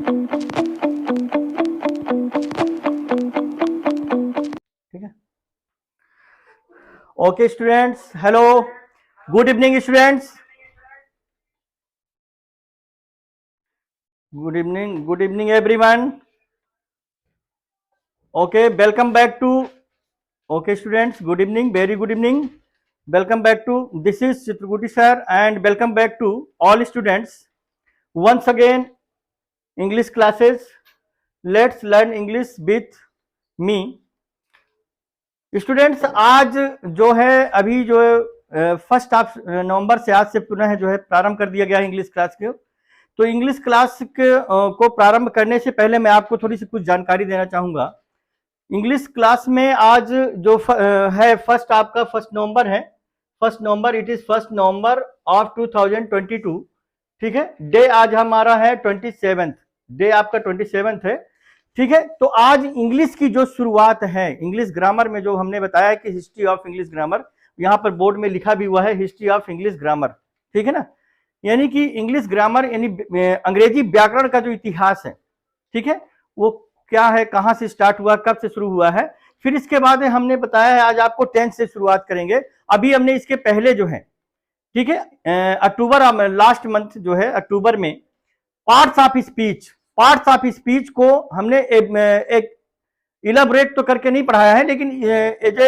ठीक है। Okay students, hello, good evening students, good evening everyone. Okay, welcome back to, okay students, good evening, very good evening, welcome back to, this is Chitrakuti sir and welcome back to all students once again English classes, let's learn English with me students। आज जो है अभी जो first of November से, आज से पुनः जो है प्रारंभ कर दिया गया है इंग्लिश क्लास के। तो इंग्लिश क्लास को प्रारंभ करने से पहले मैं आपको थोड़ी सी कुछ जानकारी देना चाहूंगा। इंग्लिश क्लास में आज जो है फर्स्ट, आपका फर्स्ट नवंबर है, first November, it is first November of 2022। ठीक है, डे आज हमारा है 27th, डे आपका 27th है। ठीक है, तो आज इंग्लिश की जो शुरुआत है, इंग्लिश ग्रामर में जो हमने बताया कि हिस्ट्री ऑफ इंग्लिश ग्रामर, यहाँ पर बोर्ड में लिखा भी हुआ है हिस्ट्री ऑफ इंग्लिश ग्रामर। ठीक है ना, यानी कि इंग्लिश ग्रामर यानी अंग्रेजी व्याकरण का जो इतिहास है, ठीक है, वो क्या है, कहां से स्टार्ट हुआ, कब से शुरू हुआ है। फिर इसके बाद हमने बताया है आज आपको टेंथ से शुरुआत करेंगे। अभी हमने इसके पहले जो है, ठीक है, अक्टूबर, लास्ट मंथ जो है अक्टूबर में parts of speech, parts of speech को हमने एक इलाबोरेट तो करके नहीं पढ़ाया है, लेकिन एज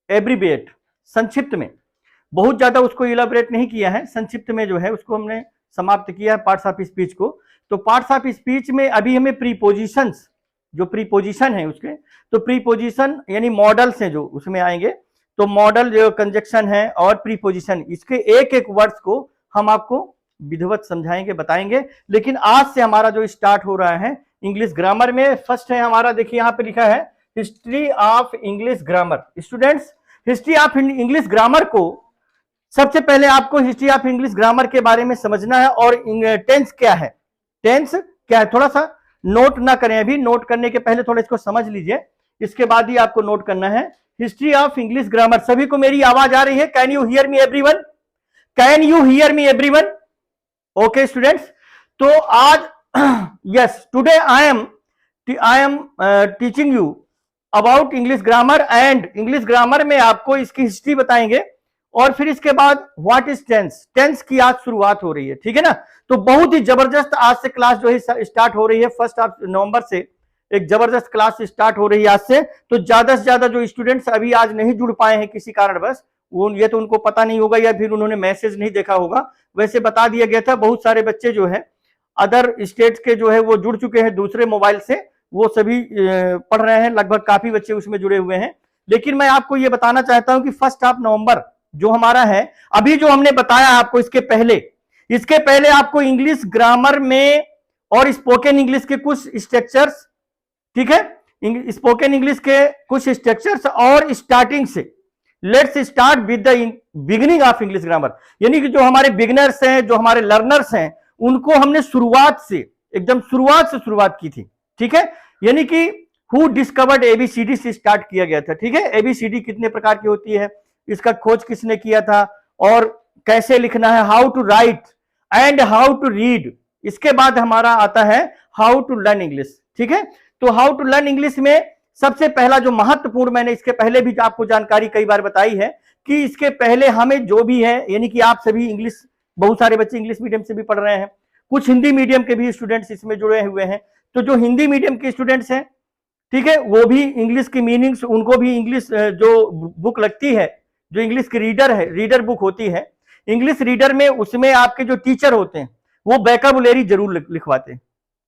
एब्रीविएट, संक्षिप्त में, बहुत ज्यादा उसको इलाबोरेट नहीं किया है, संक्षिप्त में जो है उसको हमने समाप्त किया है पार्ट्स ऑफ स्पीच को। तो पार्ट्स ऑफ स्पीच में अभी हमें प्रीपोजिशंस, जो प्रीपोजिशन है उसके, तो प्रीपोजिशन यानी मॉडल्स हैं जो उसमें आएंगे, तो मॉडल जो कंजक्शन है और प्रीपोजिशन, इसके एक एक वर्ड्स को हम आपको विधिवत समझाएंगे, बताएंगे। लेकिन आज से हमारा जो स्टार्ट हो रहा है इंग्लिश ग्रामर में, फर्स्ट है हमारा, देखिए यहाँ पे लिखा है history of English grammar. Students, history of English grammar को सबसे पहले आपको हिस्ट्री ऑफ इंग्लिश ग्रामर के बारे में समझना है। और टेंस क्या है, टेंस क्या है, थोड़ा सा नोट ना करें, अभी नोट करने के पहले थोड़ा इसको समझ लीजिए, इसके बाद ही आपको नोट करना है। हिस्ट्री ऑफ इंग्लिश ग्रामर, सभी को मेरी आवाज आ रही है? Can you hear me everyone? Can you hear me everyone? Okay students, तो आज yes, today I am teaching you about English grammar, and English grammar में आपको इसकी हिस्ट्री बताएंगे, और फिर इसके बाद व्हाट इज टेंस, टेंस की आज शुरुआत हो रही है। ठीक है ना, तो बहुत ही जबरदस्त आज से क्लास जो है स्टार्ट हो रही है, फर्स्ट ऑफ नवंबर से एक जबरदस्त क्लास स्टार्ट हो रही है आज से। तो ज्यादा से ज्यादा जो स्टूडेंट्स अभी आज नहीं जुड़ पाए हैं किसी कारणवश, वो ये तो उनको पता नहीं होगा या फिर उन्होंने मैसेज नहीं देखा होगा, वैसे बता दिया गया था। बहुत सारे बच्चे जो है अदर स्टेट्स के जो है वो जुड़ चुके हैं दूसरे मोबाइल से, वो सभी पढ़ रहे हैं, लगभग काफी बच्चे उसमें जुड़े हुए हैं। लेकिन मैं आपको ये बताना चाहता हूं कि फर्स्ट ऑफ नवंबर जो हमारा है, अभी जो हमने बताया आपको इसके पहले आपको इंग्लिश ग्रामर में और स्पोकन इंग्लिश के कुछ स्ट्रक्चर्स, ठीक है, स्पोकन इंग्लिश के कुछ स्ट्रक्चर्स और स्टार्टिंग से, let's start with the beginning of English grammar, यानी कि जो हमारे बिगिनर्स हैं, जो हमारे लर्नर्स हैं, उनको हमने शुरुआत से, एकदम शुरुआत से शुरुआत की थी। ठीक है, यानी कि हु डिस्कवर्ड एबीसीडी से स्टार्ट किया गया था। ठीक है, एबीसीडी कितने प्रकार की होती है, इसका खोज किसने किया था, और कैसे लिखना है, how to write and how to read. इसके बाद हमारा आता है हाउ टू लर्न इंग्लिश। ठीक है, तो हाउ टू लर्न इंग्लिश में सबसे पहला जो महत्वपूर्ण, मैंने इसके पहले भी आपको जानकारी कई बार बताई है कि इसके पहले हमें जो भी है, यानी कि आप सभी इंग्लिश, बहुत सारे बच्चे इंग्लिश मीडियम से भी पढ़ रहे हैं, कुछ हिंदी मीडियम के भी स्टूडेंट्स इसमें जुड़े हुए हैं। तो जो हिंदी मीडियम के स्टूडेंट्स हैं, ठीक है, वो भी इंग्लिश की मीनिंग्स, उनको भी इंग्लिश जो बुक लगती है, जो इंग्लिश की रीडर है, रीडर बुक होती है इंग्लिश रीडर में, उसमें आपके जो टीचर होते हैं वो वोकैबुलरी जरूर लिखवाते हैं।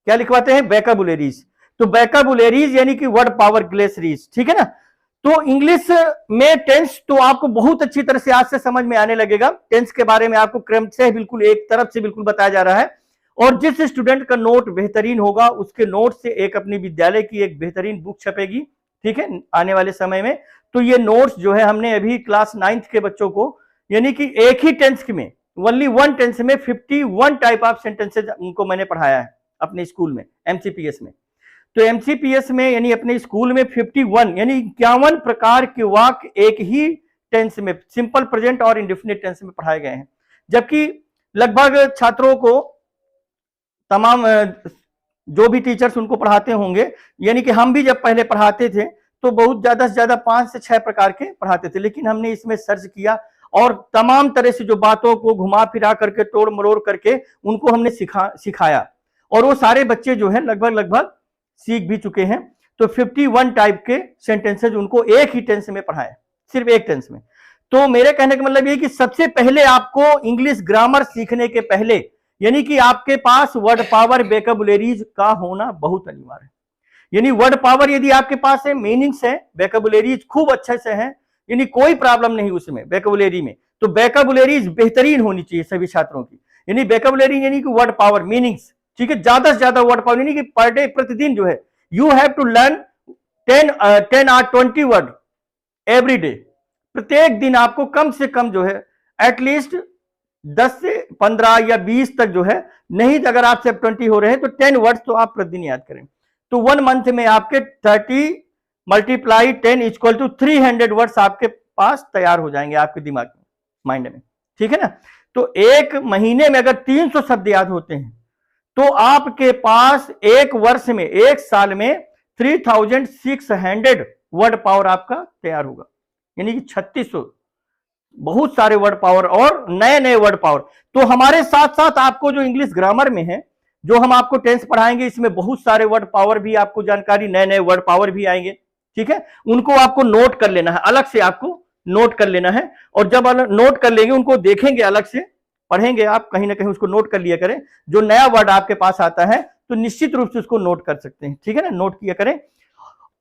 क्या लिखवाते हैं? वोकैबुलरीज। तो वोकैबुलरीज यानी कि वर्ड पावर ग्लेसरीज। ठीक है ना, तो इंग्लिश में टेंस तो आपको बहुत अच्छी तरह से आज से समझ में आने लगेगा। टेंस के बारे में आपको क्रमशः बिल्कुल एक तरफ से बिल्कुल बताया जा रहा है, और जिस स्टूडेंट का नोट बेहतरीन होगा उसके नोट से एक अपनी विद्यालय की एक बेहतरीन बुक छपेगी। ठीक है, आने वाले समय में। तो ये नोट्स जो है हमने अभी क्लास 9th के बच्चों को, यानी कि एक ही टेंस में, ओनली वन टेंस में 51 टाइप ऑफ सेंटेंसेज उनको मैंने पढ़ाया है अपने स्कूल में, एमसीपीएस में। तो एमसीपीएस में यानी अपने स्कूल में 51 यानी 51 प्रकार के वाक्य एक ही टेंस में, सिंपल प्रेजेंट और इंडेफिनिट टेंस में पढ़ाए गए हैं। जबकि लगभग छात्रों को तमाम जो भी टीचर्स उनको पढ़ाते होंगे, यानी कि हम भी जब पहले पढ़ाते थे तो बहुत ज्यादा से ज्यादा 5 से 6 प्रकार के पढ़ाते थे, लेकिन हमने इसमें सर्च किया और तमाम तरह से जो बातों को घुमा फिरा करके तोड़ मरोड़ करके उनको हमने सिखाया और वो सारे बच्चे जो है लगभग लगभग सीख भी चुके हैं। तो 51 टाइप के सेंटेंसेज उनको एक ही टेंस में पढ़ाए, सिर्फ एक टेंस में। तो मेरे कहने का मतलब ये कि सबसे पहले आपको इंग्लिश ग्रामर सीखने के पहले यानी कि आपके पास वर्ड पावर वोकैबुलरीज का होना बहुत अनिवार्य है। यानी वर्ड पावर यदि आपके पास है, मीनिंग्स है, वोकैबुलरीज खूब अच्छे से है, यानी कोई प्रॉब्लम नहीं उसमें वोकैबुलरी में। तो वोकैबुलरीज बेहतरीन होनी चाहिए सभी छात्रों की, यानी वोकैबुलरी यानी कि वर्ड पावर, मीनिंग्स, ठीक है, ज्यादा से ज्यादा वर्ड पावर, यानी कि पर डे प्रतिदिन जो है यू हैव टू लर्न 10 और 20 वर्ड एवरी डे। प्रत्येक दिन आपको कम से कम जो है एटलीस्ट 10 से 15 या 20 तक जो है, नहीं तो अगर आप सिर्फ 20 हो रहे हैं तो 10 वर्ड्स तो आप प्रतिदिन याद करें। तो 1 मंथ में आपके 30 मल्टीप्लाई 10 इक्वल टू 300 वर्ड्स आपके पास तैयार हो जाएंगे आपके दिमाग में, माइंड में, ठीक है ना। तो एक महीने में अगर 300 शब्द याद होते हैं तो आपके पास एक वर्ष में, एक साल में 3600 वर्ड पावर आपका तैयार होगा, यानी कि 3600, बहुत सारे वर्ड पावर और नए नए वर्ड पावर। तो हमारे साथ साथ आपको जो इंग्लिश ग्रामर में है, जो हम आपको टेंस पढ़ाएंगे, इसमें बहुत सारे वर्ड पावर भी आपको जानकारी, नए नए वर्ड पावर भी आएंगे, ठीक है। उनको आपको नोट कर लेना है, अलग से आपको नोट कर लेना है, और जब नोट कर लेंगे उनको देखेंगे, अलग से पढ़ेंगे आप, कहीं ना कहीं उसको नोट कर लिया करें। जो नया वर्ड आपके पास आता है तो निश्चित रूप से उसको नोट कर सकते हैं, ठीक है ना, नोट किया करें।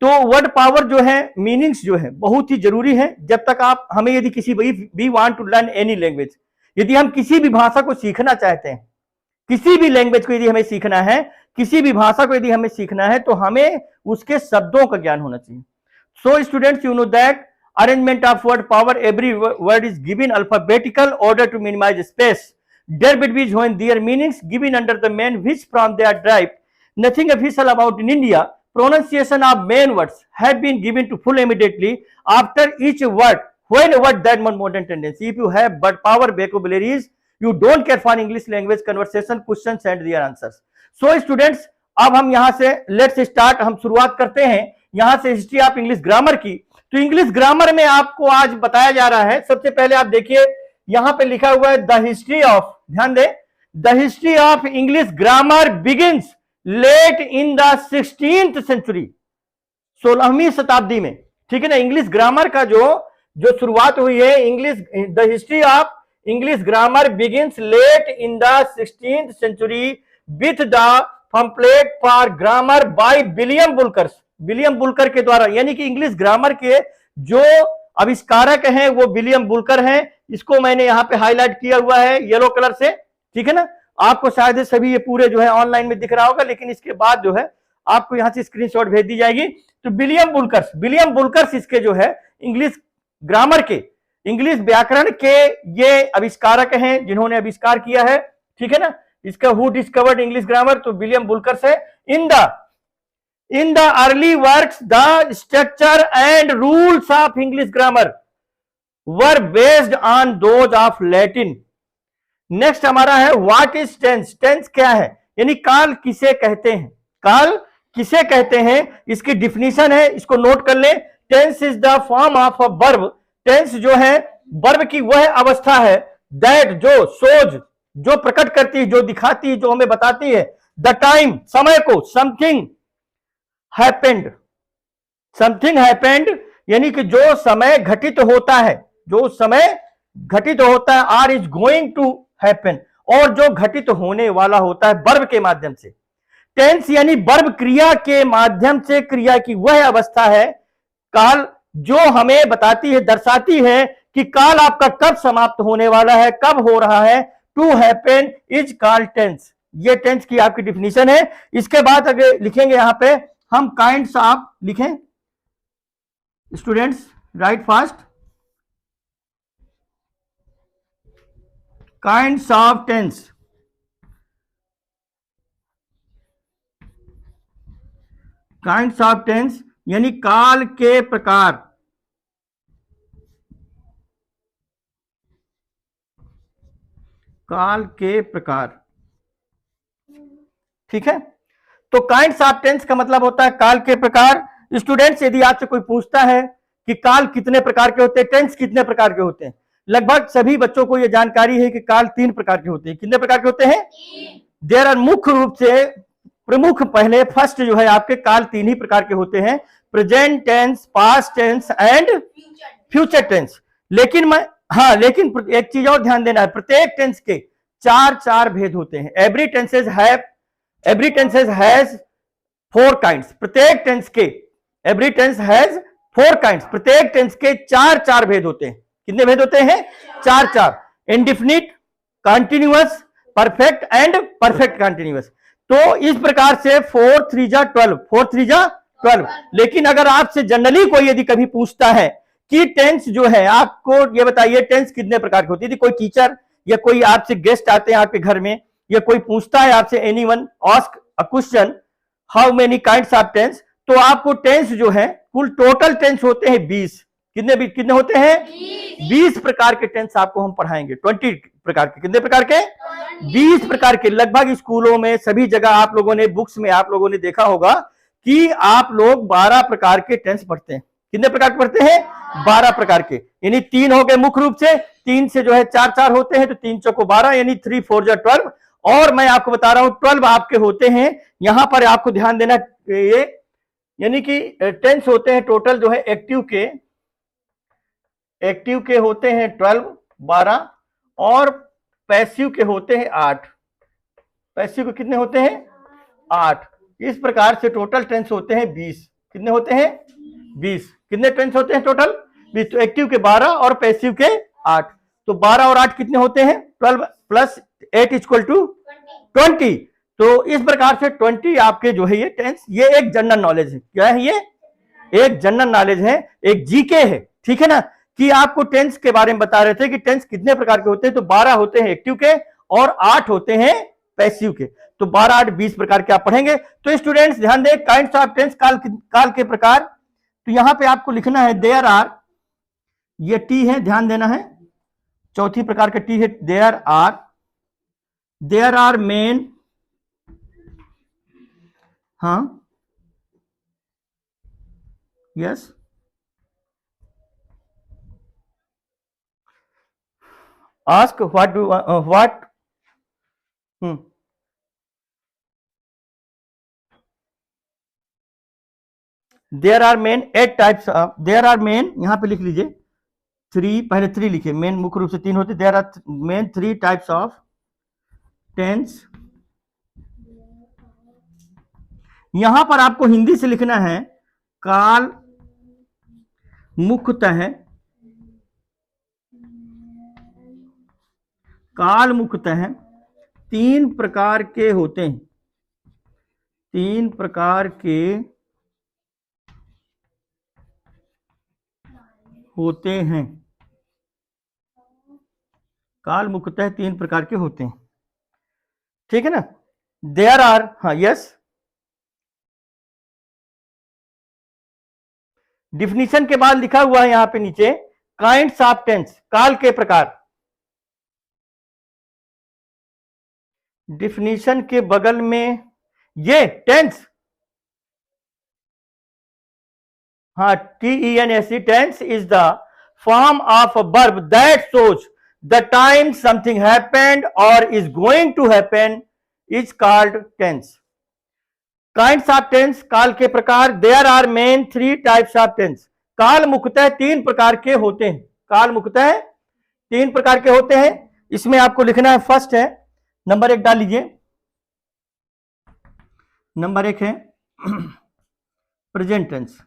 तो वर्ड पावर जो है, मीनिंग्स जो है बहुत ही जरूरी है। जब तक आप हमें यदि किसी we want to learn any language, यदि हम किसी भी भाषा को सीखना चाहते हैं, किसी भी लैंग्वेज को यदि हमें सीखना है, किसी भी भाषा को यदि हमें सीखना है, तो हमें उसके शब्दों का ज्ञान होना चाहिए। So students, you know that arrangement of word power, every word is given alphabetical order to minimize space there between when their meanings given under the main which from they are derived. Nothing official about in India. Pronunciation of main words have been given to full immediately after each word when a word that one modern tendency. If you have word power vocabularies, you don't care for English language conversation questions and their answers. So students, अब हम यहां से let's start, हम शुरुआत करते हैं यहां से हिस्ट्री ऑफ इंग्लिश ग्रामर की। तो इंग्लिश ग्रामर में आपको आज बताया जा रहा है, सबसे पहले आप देखिए यहां पे लिखा हुआ है द हिस्ट्री ऑफ, ध्यान दें, the history of English grammar begins late in the 16th century, 16वीं शताब्दी में, ठीक है ना। इंग्लिश ग्रामर का जो शुरुआत हुई है, English the history of English grammar begins late in the 16th century with the pamphlet for grammar by William Bullokar, William Bullokar के द्वारा, यानी कि इंग्लिश ग्रामर के जो आविष्कारक हैं वो विलियम बुल्कर हैं। इसको मैंने यहां पे हाईलाइट किया हुआ है येलो कलर से, ठीक है ना। आपको शायद सभी ये पूरे जो है ऑनलाइन में दिख रहा होगा, लेकिन इसके बाद जो है आपको यहां से स्क्रीनशॉट भेज दी जाएगी। तो विलियम बुल्कर इसके जो है इंग्लिश ग्रामर के, इंग्लिश व्याकरण के ये आविष्कारक हैं जिन्होंने आविष्कार किया है, ठीक है ना। इसका हु डिस्कवर्ड इंग्लिश ग्रामर, तो विलियम बुल्कर से। In the early works, the structure and rules of English grammar were based on those of Latin. Next हमारा है what is tense. Tense क्या है, यानी काल किसे कहते हैं, काल किसे कहते हैं, इसकी डिफिनीशन है, इसको नोट कर ले। Tense is the form of a verb. Tense जो है वर्ब की वह अवस्था है that जो shows, जो प्रकट करती है, जो दिखाती है, जो हमें बताती है the time, समय को, something happened, समथिंग हैपेंड, यानी कि जो समय घटित होता है, जो समय घटित होता है, are is going to happen, और जो घटित होने वाला होता है वर्ब के माध्यम से। टेंस यानी वर्ब क्रिया के माध्यम से क्रिया की वह अवस्था है काल, जो हमें बताती है, दर्शाती है कि काल आपका कब समाप्त होने वाला है, कब हो रहा है। To happen is called tense, ये टेंस की आपकी डिफिनीशन है। इसके बाद अगर लिखेंगे यहां पे हम काइंड्स ऑफ, लिखें students, right fast, kinds of tense, kinds of tense यानी काल के प्रकार, काल के प्रकार, ठीक है। तो काइंड्स ऑफ टेंस का मतलब होता है काल के प्रकार। स्टूडेंट्स, यदि आपसे कोई पूछता है कि काल कितने प्रकार के होते हैं, टेंस कितने प्रकार के होते हैं, लगभग सभी बच्चों को यह जानकारी है कि काल 3 प्रकार के होते हैं। कितने प्रकार के होते हैं? देयर आर, मुख्य रूप से प्रमुख पहले फर्स्ट जो है आपके काल 3 ही प्रकार के होते हैं, present tense, past tense and future tense. लेकिन लेकिन एक चीज और ध्यान देना है, प्रत्येक टेंस के 4 भेद होते हैं। Every tenses has 4 kinds. प्रत्येक टेंस के, एवरी टेंस हैज 4 काइंड्स, प्रत्येक टेंस के 4 भेद होते हैं। कितने भेद होते हैं? 4। Indefinite, continuous, perfect and perfect continuous. तो इस प्रकार से 4 3 जा 12। लेकिन अगर आपसे जनरली कोई यदि कभी पूछता है कि टेंस जो है, आपको ये बताइए टेंस कितने प्रकार की होती है, कोई टीचर या कोई आपसे गेस्ट आते हैं आपके घर में, या कोई पूछता है आपसे, anyone ask a question how many kinds of tense, तो आपको टेंस जो है कुल टोटल टेंस होते हैं 20। कितने होते हैं? 20 प्रकार के टेंस आपको हम पढ़ाएंगे। 20 प्रकार के। कितने प्रकार के? 20 प्रकार के। लगभग स्कूलों में सभी जगह आप लोगों ने, बुक्स में आप लोगों ने देखा होगा कि आप लोग 12 प्रकार के टेंस पढ़ते हैं। कितने प्रकार के पढ़ते हैं? 12 प्रकार के। यानी 3 हो गए मुख्य रूप से, 3 से जो है 4 होते हैं, तो 3 चौको 12, यानी 3 4 जा 12। और मैं आपको बता रहा हूं 12 आपके होते हैं। यहां पर आपको ध्यान देना, ये यानी कि टेंस होते हैं टोटल जो है एक्टिव के होते हैं 12 और पैसिव के होते हैं 8। पैसिव के कितने होते हैं? 8। इस प्रकार से टोटल टेंस होते हैं 20। कितने होते हैं? 20। कितने टेंस होते हैं टोटल? 20। तो एक्टिव के 12 और पैसिव के 8। तो 12 और 8 कितने होते हैं? 12 प्लस 8 इक्वल टू 20। तो इस प्रकार से 20 आपके जो है ये टेंस, ये एक जनरल नॉलेज है। क्या है ये? एक जनरल नॉलेज है, एक जीके है। ठीक है ना, कि आपको टेंस के बारे में बता रहे थे कि टेंस कितने प्रकार के होते हैं। तो 12 होते हैं एक्टिव के और 8 होते हैं पैसिव के। तो 12 8 20 प्रकार के आप पढ़ेंगे। तो स्टूडेंट्स ध्यान दें, काइंड्स ऑफ टेंस, काल के प्रकार। तो यहां पे आपको लिखना है देयर आर, ये टी है, ध्यान देना है, चौथी प्रकार का टी है। देयर आर मेन, हाँ, yes, ask what do what there are main 8 types of, there are main, यहां पे लिख लीजिए 3, पहले 3 लिखिए, मेन मुख्य रूप से 3 होते। There are main 3 types of tense. यहां पर आपको हिंदी से लिखना है काल मुख्यतः, काल मुख्यतः 3 प्रकार के होते हैं। 3 प्रकार के होते हैं। काल मुख्यतः 3 प्रकार के होते हैं। ठीक है ना। देयर आर, हाँ, यस, डिफिनीशन के बाद लिखा हुआ है यहां पे नीचे काइंड्स ऑफ टेंस, काल के प्रकार। डिफिनीशन के बगल में ये टेंस, हाँ, TENS, tense is the form of a verb that shows the time something happened और is going to happen is called tense. Kinds of tense, काल के प्रकार। There are main 3 types of tense. काल मुख्यतः 3 प्रकार के होते हैं। काल मुख्यतः 3 प्रकार के होते हैं। इसमें आपको लिखना है, फर्स्ट है, नंबर 1 डाल लीजिए। नंबर 1 है प्रेजेंट टेंस।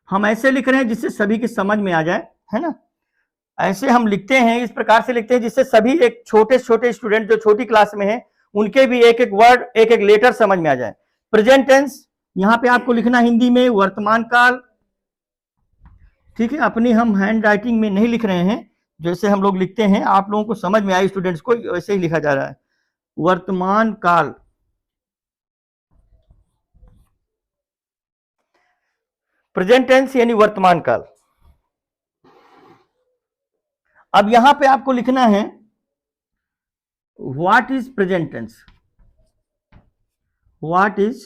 हम ऐसे लिख रहे हैं जिससे सभी की समझ में आ जाए, है ना। ऐसे हम लिखते हैं, इस प्रकार से लिखते हैं जिससे सभी, एक छोटे छोटे स्टूडेंट जो छोटी क्लास में हैं, उनके भी एक एक वर्ड, एक एक लेटर समझ में आ जाए। प्रेजेंट टेंस, यहां पे आपको लिखना हिंदी में वर्तमान काल। ठीक है, अपनी हम हैंड राइटिंग में नहीं लिख रहे हैं, जैसे हम लोग लिखते हैं, आप लोगों को समझ में आए स्टूडेंट्स को, वैसे ही लिखा जा रहा है। वर्तमान काल, प्रेजेंट टेंस यानी वर्तमान काल। अब यहां पे आपको लिखना है what is present tense? What is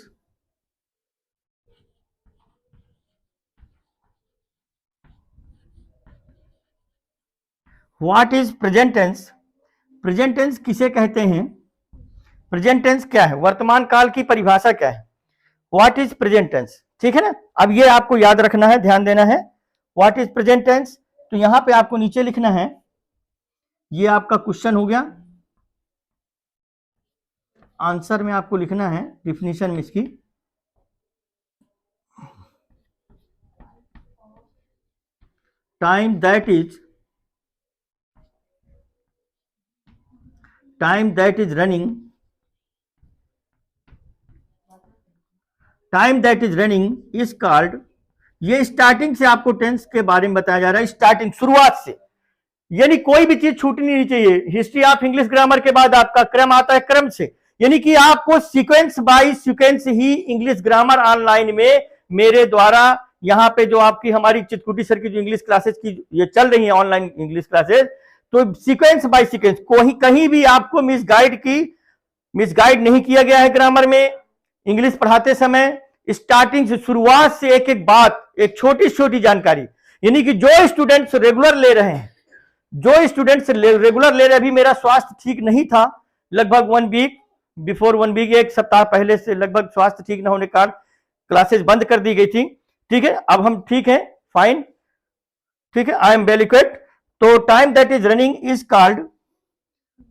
present tense? Present tense किसे कहते हैं? प्रेजेंट टेंस क्या है? वर्तमान काल की परिभाषा क्या है? What is present tense? ठीक है ना। अब ये आपको याद रखना है, ध्यान देना है। What is present tense? तो यहां पे आपको नीचे लिखना है, ये आपका क्वेश्चन हो गया, आंसर में आपको लिखना है डिफिनीशन में इसकी, time that is running, time that is running is called, ये स्टार्टिंग से आपको टेंस के बारे में बताया जा रहा है, स्टार्टिंग, शुरुआत से, यानी कोई भी चीज छूटनी नहीं चाहिए। हिस्ट्री ऑफ इंग्लिश ग्रामर के बाद आपका क्रम आता है, क्रम से, यानी कि आपको सीक्वेंस बाय सीक्वेंस ही इंग्लिश ग्रामर ऑनलाइन में मेरे द्वारा, यहाँ पे जो आपकी हमारी चितकुटी सर की जो इंग्लिश क्लासेस की ये चल रही है ऑनलाइन इंग्लिश क्लासेस, तो सीक्वेंस बाय सीक्वेंस, कोई कहीं भी आपको मिसगाइड नहीं किया गया है ग्रामर में। इंग्लिश पढ़ाते समय स्टार्टिंग से, शुरुआत से एक एक बात, एक छोटी छोटी जानकारी, यानी कि जो स्टूडेंट्स रेगुलर ले रहे हैं, रेगुलर ले रहे, अभी मेरा स्वास्थ्य ठीक नहीं था, लगभग 1 वीक बिफोर, 1 वीक, एक सप्ताह पहले से लगभग स्वास्थ्य ठीक न होने के कारण क्लासेस बंद कर दी गई थी। ठीक है, अब हम ठीक है, फाइन, ठीक है, आई एम वेल इक्विप्ड। तो time that is running is called,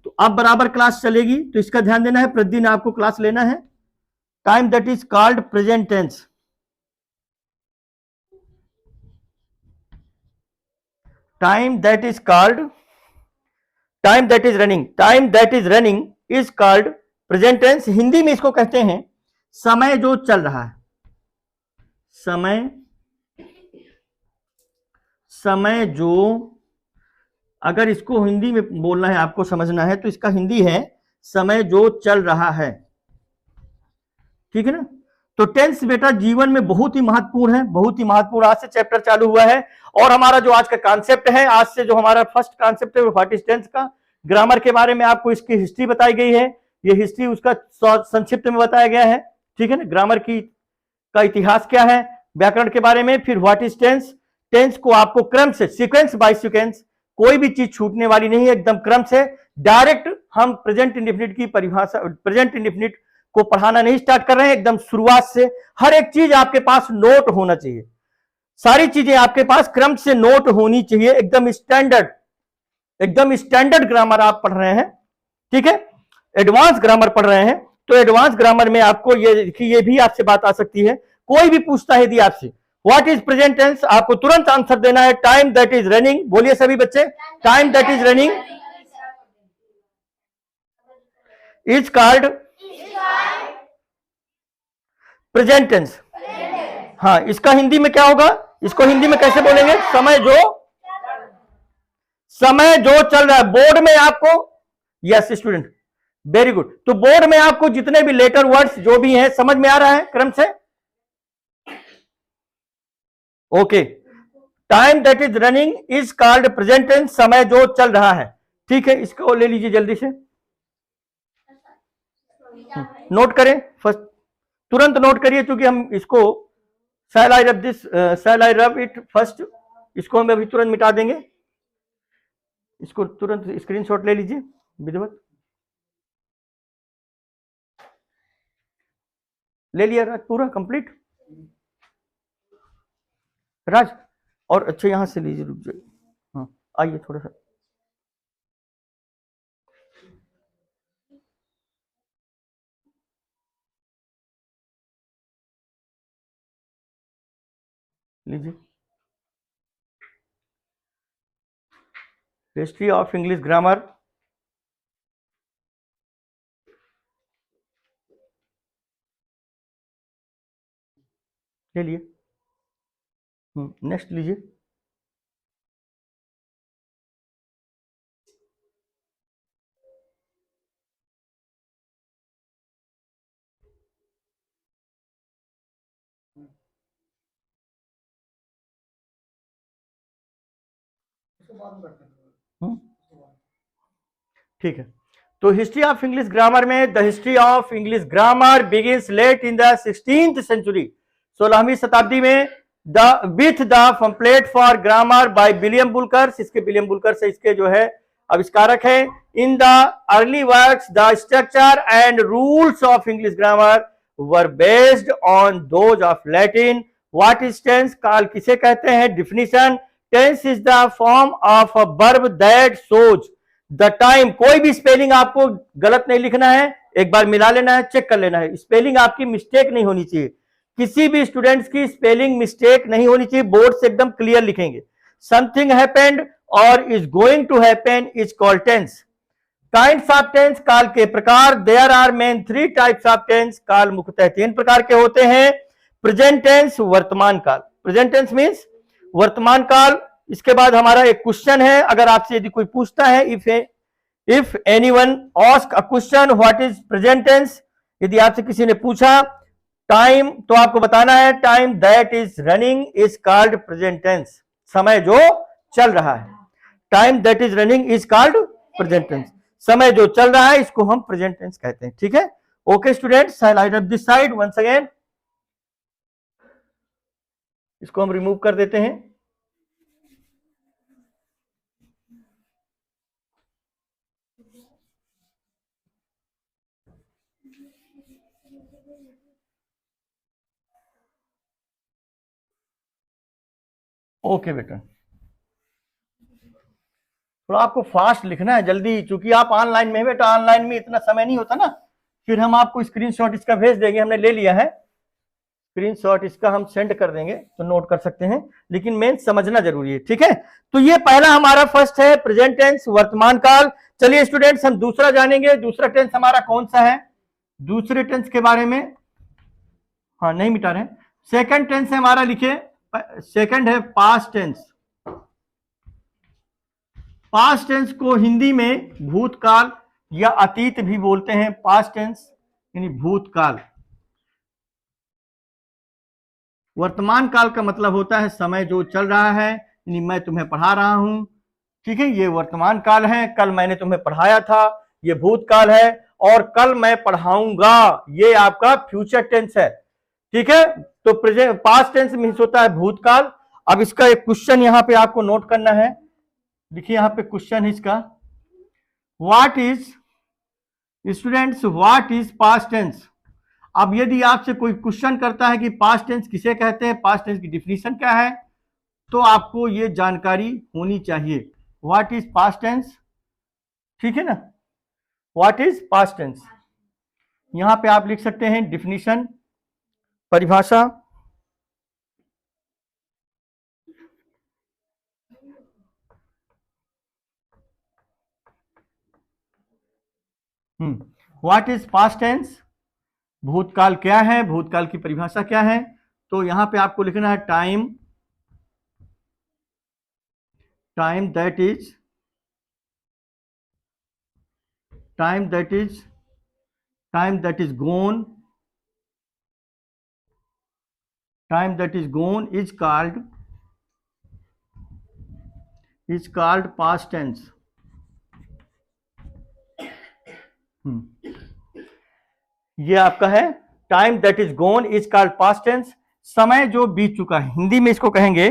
तो अब बराबर क्लास चलेगी, तो इसका ध्यान देना है, प्रतिदिन आपको क्लास लेना है। Time that is called present tense, time that is called, time that is running, time that is running is called present tense. Hindi में इसको कहते हैं समय जो चल रहा है, समय, समय जो, अगर इसको हिंदी में बोलना है, आपको समझना है, तो इसका हिंदी है समय जो चल रहा है। ठीक है ना। तो टेंस बेटा जीवन में बहुत ही महत्वपूर्ण है, बहुत ही महत्वपूर्ण। आज से चैप्टर चालू हुआ है, और हमारा जो आज का कॉन्सेप्ट है, आज से जो हमारा फर्स्ट कॉन्सेप्ट है वो व्हाट इज टेंस का, ग्रामर के बारे में आपको इसकी हिस्ट्री बताई गई है, ये हिस्ट्री उसका संक्षिप्त में बताया गया है। ठीक है ना, ग्रामर की का इतिहास क्या है, व्याकरण के बारे में, फिर व्हाट इज टेंस। टेंस को आपको क्रम से, सीक्वेंस बाय सीक्वेंस, कोई भी चीज छूटने वाली नहीं है, एकदम क्रम से डायरेक्ट हम प्रेजेंट इंडेफिनिट की परिभाषा, प्रेजेंट इंडेफिनिट को पढ़ाना नहीं स्टार्ट कर रहे हैं, एकदम शुरुआत से हर एक चीज आपके पास नोट होना चाहिए, सारी चीजें आपके पास क्रम से नोट होनी चाहिए, एकदम स्टैंडर्ड, एकदम स्टैंडर्ड ग्रामर आप पढ़ रहे हैं। ठीक है, एडवांस ग्रामर पढ़ रहे हैं, तो एडवांस ग्रामर में आपको ये भी आपसे बात आ सकती है, कोई भी पूछता है यदि आपसे व्हाट इज प्रेजेंट टेंस, आपको तुरंत आंसर देना है टाइम दैट इज रनिंग। बोलिए सभी बच्चे, time that is running is called present tense. हाँ, इसका हिंदी में क्या होगा, इसको हिंदी में कैसे बोलेंगे, समय जो चल रहा है। बोर्ड में आपको, यस स्टूडेंट, वेरी गुड, तो बोर्ड में आपको जितने भी लेटर वर्ड्स जो भी हैं समझ में आ रहा है क्रम से, okay. Time that is running is called present tense, समय जो चल रहा है। ठीक है, इसको ले लीजिए जल्दी से, नोट करें फर्स्ट, तुरंत नोट करिए, क्योंकि हम इसको शैल आई rub this, shell I rub it first, इसको हम अभी तुरंत मिटा देंगे, इसको तुरंत स्क्रीनशॉट ले लीजिए विधिवत, ले लिया राज, पूरा कंप्लीट राज, और अच्छा यहां से लीजिए, रुक जाइए, हाँ आइए थोड़ा सा, लीजिए, हिस्ट्री ऑफ इंग्लिश ग्रामर, ले लिए, नेक्स्ट लीजिए, ठीक है। तो हिस्ट्री ऑफ इंग्लिश ग्रामर में the history of English grammar begins late in the 16th century, 16वीं शताब्दी में, with the pamphlet for grammar by William Bullokars, इसके विलियम बुलकर्स इसके जो है आविष्कारक है। In the early works the structure and rules of English grammar were based on those of Latin. What is tense? काल किसे कहते हैं? Definition, tense is the form of a verb that shows the time. कोई भी spelling आपको गलत नहीं लिखना है, एक बार मिला लेना है, चेक कर लेना है, स्पेलिंग आपकी मिस्टेक नहीं होनी चाहिए, किसी भी स्टूडेंट्स की स्पेलिंग मिस्टेक नहीं होनी चाहिए, बोर्ड से एकदम क्लियर लिखेंगे। समथिंग हैपेंड और is going to happen is called tense. Kinds of tense, काल के प्रकार, there are main 3 types of tense, काल मुख्यतः 3 प्रकार के होते हैं। प्रेजेंट टेंस, वर्तमान काल, प्रेजेंट टेंस मींस वर्तमान काल। इसके बाद हमारा एक क्वेश्चन है, अगर आपसे यदि कोई पूछता है, if anyone ask a question what is present tense, यदि आपसे किसी ने पूछा टाइम, तो आपको बताना है time that is running is called present tense, समय जो चल रहा है, time that is running is called present tense, समय जो चल रहा है इसको हम प्रेजेंट टेंस कहते हैं। ठीक है, okay students, light up this side once again, इसको हम रिमूव कर देते हैं। ओके बेटा, थोड़ा आपको फास्ट लिखना है, जल्दी, क्योंकि आप ऑनलाइन में बेटा, ऑनलाइन में इतना समय नहीं होता ना, फिर हम आपको स्क्रीनशॉट इसका भेज देंगे, हमने ले लिया है स्क्रीनशॉट इसका, हम सेंड कर देंगे तो नोट कर सकते हैं, लेकिन मेन समझना जरूरी है। ठीक है, तो ये पहला हमारा फर्स्ट है प्रेजेंट टेंस, वर्तमान काल। चलिए स्टूडेंट्स, हम दूसरा जानेंगे, दूसरा टेंस हमारा कौन सा है, दूसरे टेंस के बारे में, हाँ नहीं मिटा रहे, सेकंड टेंस है हमारा, लिखिए, सेकंड है पास्ट टेंस। पास्ट टेंस को हिंदी में भूतकाल या अतीत भी बोलते हैं, पास्ट टेंस यानी भूतकाल। वर्तमान काल का मतलब होता है समय जो चल रहा है, यानी मैं तुम्हें पढ़ा रहा हूं, ठीक है, ये वर्तमान काल है, कल मैंने तुम्हें पढ़ाया था, ये भूतकाल है, और कल मैं पढ़ाऊंगा ये आपका फ्यूचर टेंस है। ठीक है, तो प्रेजेंट पास्ट टेंस मीन्स होता है भूतकाल। अब इसका एक क्वेश्चन यहां पे आपको नोट करना है, देखिए यहां पे क्वेश्चन है इसका, what is students what is past tense. अब यदि आपसे कोई क्वेश्चन करता है कि पास्ट टेंस किसे कहते हैं, पास्ट टेंस की डिफिनीशन क्या है, तो आपको ये जानकारी होनी चाहिए, व्हाट इज पास्ट टेंस। ठीक है ना, व्हाट इज पास्ट टेंस, यहां पे आप लिख सकते हैं डिफिनीशन, परिभाषा, व्हाट इज पास्ट टेंस, भूतकाल क्या है, भूतकाल की परिभाषा क्या है। तो यहां पे आपको लिखना है time, time that is gone, time that is gone is called past tense. ये आपका है time that is gone is called past tense, समय जो बीत चुका है, हिंदी में इसको कहेंगे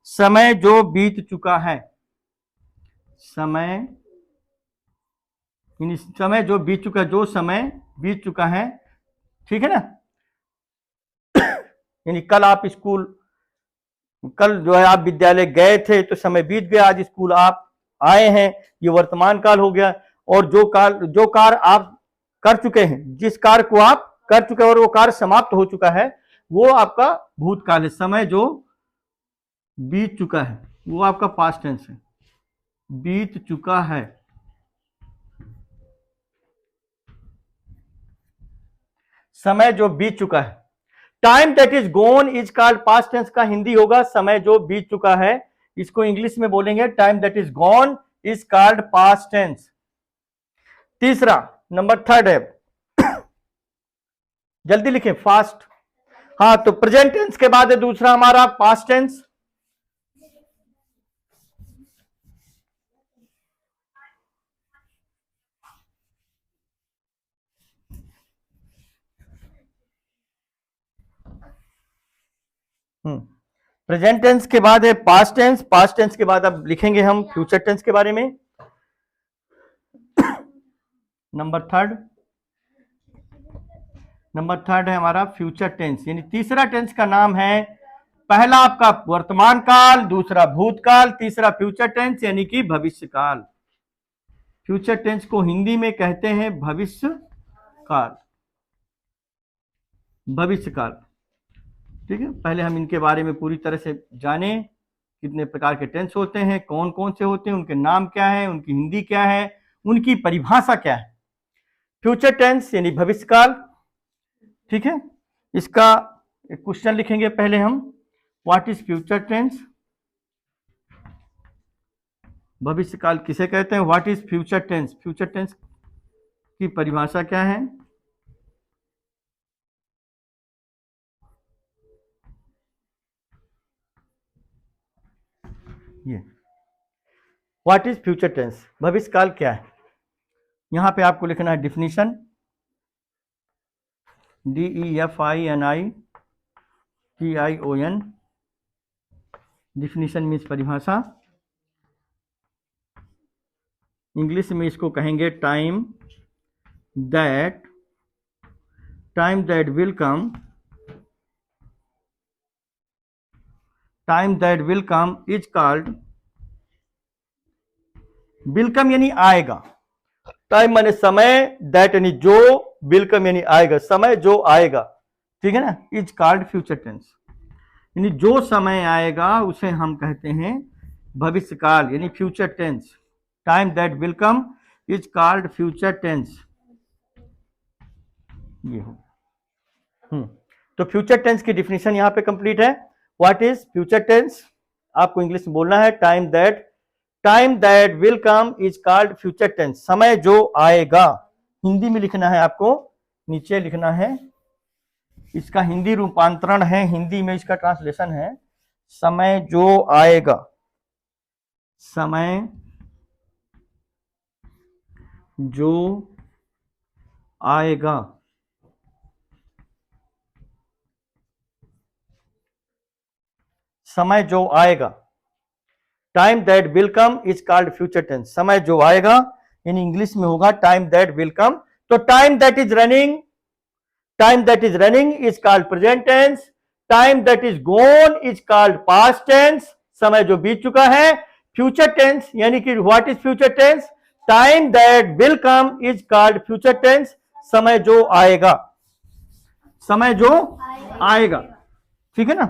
समय जो बीत चुका है, समय जो बीत चुका है, जो समय बीत चुका है। ठीक है ना, यानी कल आप स्कूल, कल जो है आप विद्यालय गए थे तो समय बीत गया, आज स्कूल आप आए हैं, ये वर्तमान काल हो गया। और जो कार्य आप कर चुके हैं, जिस कार्य को आप कर चुके हैं और वो कार्य समाप्त हो चुका है, वो आपका भूतकाल है, समय जो बीत चुका है वो आपका पास्ट टेंस है, बीत चुका है। समय जो बीत चुका है, time that is gone is called past tense का हिंदी होगा समय जो बीत चुका है, इसको इंग्लिश में बोलेंगे time that is gone is called past tense. तीसरा नंबर थर्ड है, जल्दी लिखें फास्ट, हाँ, तो प्रेजेंट टेंस के बाद है दूसरा हमारा पास्ट टेंस। प्रेजेंट टेंस के बाद है पास्ट टेंस, पास्ट टेंस के बाद अब लिखेंगे हम फ्यूचर टेंस के बारे में। नंबर थर्ड है हमारा फ्यूचर टेंस, यानी तीसरा टेंस का नाम है, पहला आपका वर्तमान काल, दूसरा भूतकाल, तीसरा फ्यूचर टेंस यानी कि भविष्य काल। फ्यूचर टेंस को हिंदी में कहते हैं भविष्य काल, भविष्य काल। ठीक है, पहले हम इनके बारे में पूरी तरह से जाने, कितने प्रकार के टेंस होते हैं, कौन कौन से होते हैं, उनके नाम क्या है, उनकी हिंदी क्या है, उनकी परिभाषा क्या है। फ्यूचर टेंस यानी भविष्य काल। ठीक है, इसका एक क्वेश्चन लिखेंगे पहले हम, व्हाट इज फ्यूचर टेंस, भविष्य काल किसे कहते हैं, what is future tense, future tense की परिभाषा क्या है। ये व्हाट इज फ्यूचर टेंस, भविष्य काल क्या है। यहां पे आपको लिखना है डिफिनीशन, DEFINITION, डिफिनीशन मीन्स परिभाषा। इंग्लिश में इसको कहेंगे time that will come, time that will come is called, will come यानी आएगा, टाइम माने समय, दैट यानी जो, विल कम यानी आएगा, समय जो आएगा। ठीक है ना, इज कॉल्ड फ्यूचर टेंस, यानी जो समय आएगा उसे हम कहते हैं भविष्य काल यानी future tense. Time that will come is called future tense, ये हो। तो फ्यूचर टेंस की डिफिनेशन यहां पे कंप्लीट है। व्हाट इज फ्यूचर टेंस, आपको इंग्लिश में बोलना है time that will come is called future tense, समय जो आएगा। हिंदी में लिखना है आपको, नीचे लिखना है, इसका हिंदी रूपांतरण है, हिंदी में इसका ट्रांसलेशन है समय जो आएगा, समय जो आएगा। समय जो आएगा, time that will come is called future tense, समय जो आएगा यानी इंग्लिश में होगा टाइम दैट विल कम। तो time that is running is called present tense, time that is gone is called past tense, समय जो बीत चुका है। फ्यूचर टेंस यानी कि what is future tense, time that will come is called future tense, समय जो आएगा, समय जो आएगा। ठीक है ना,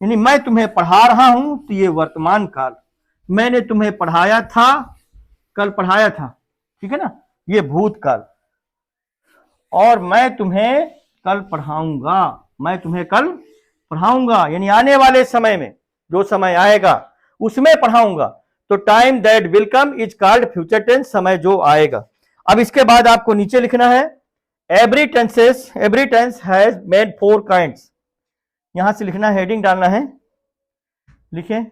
यानी मैं तुम्हें पढ़ा रहा हूं तो ये वर्तमान काल, मैंने तुम्हें पढ़ाया था, कल पढ़ाया था। ठीक है ना, ये भूतकाल, और मैं तुम्हें कल पढ़ाऊंगा, मैं तुम्हें कल पढ़ाऊंगा यानी आने वाले समय में जो समय आएगा उसमें पढ़ाऊंगा। तो time that will come is called future tense, समय जो आएगा। अब इसके बाद आपको नीचे लिखना है every tense has made 4 kinds, यहां से लिखना, हेडिंग डालना है, लिखें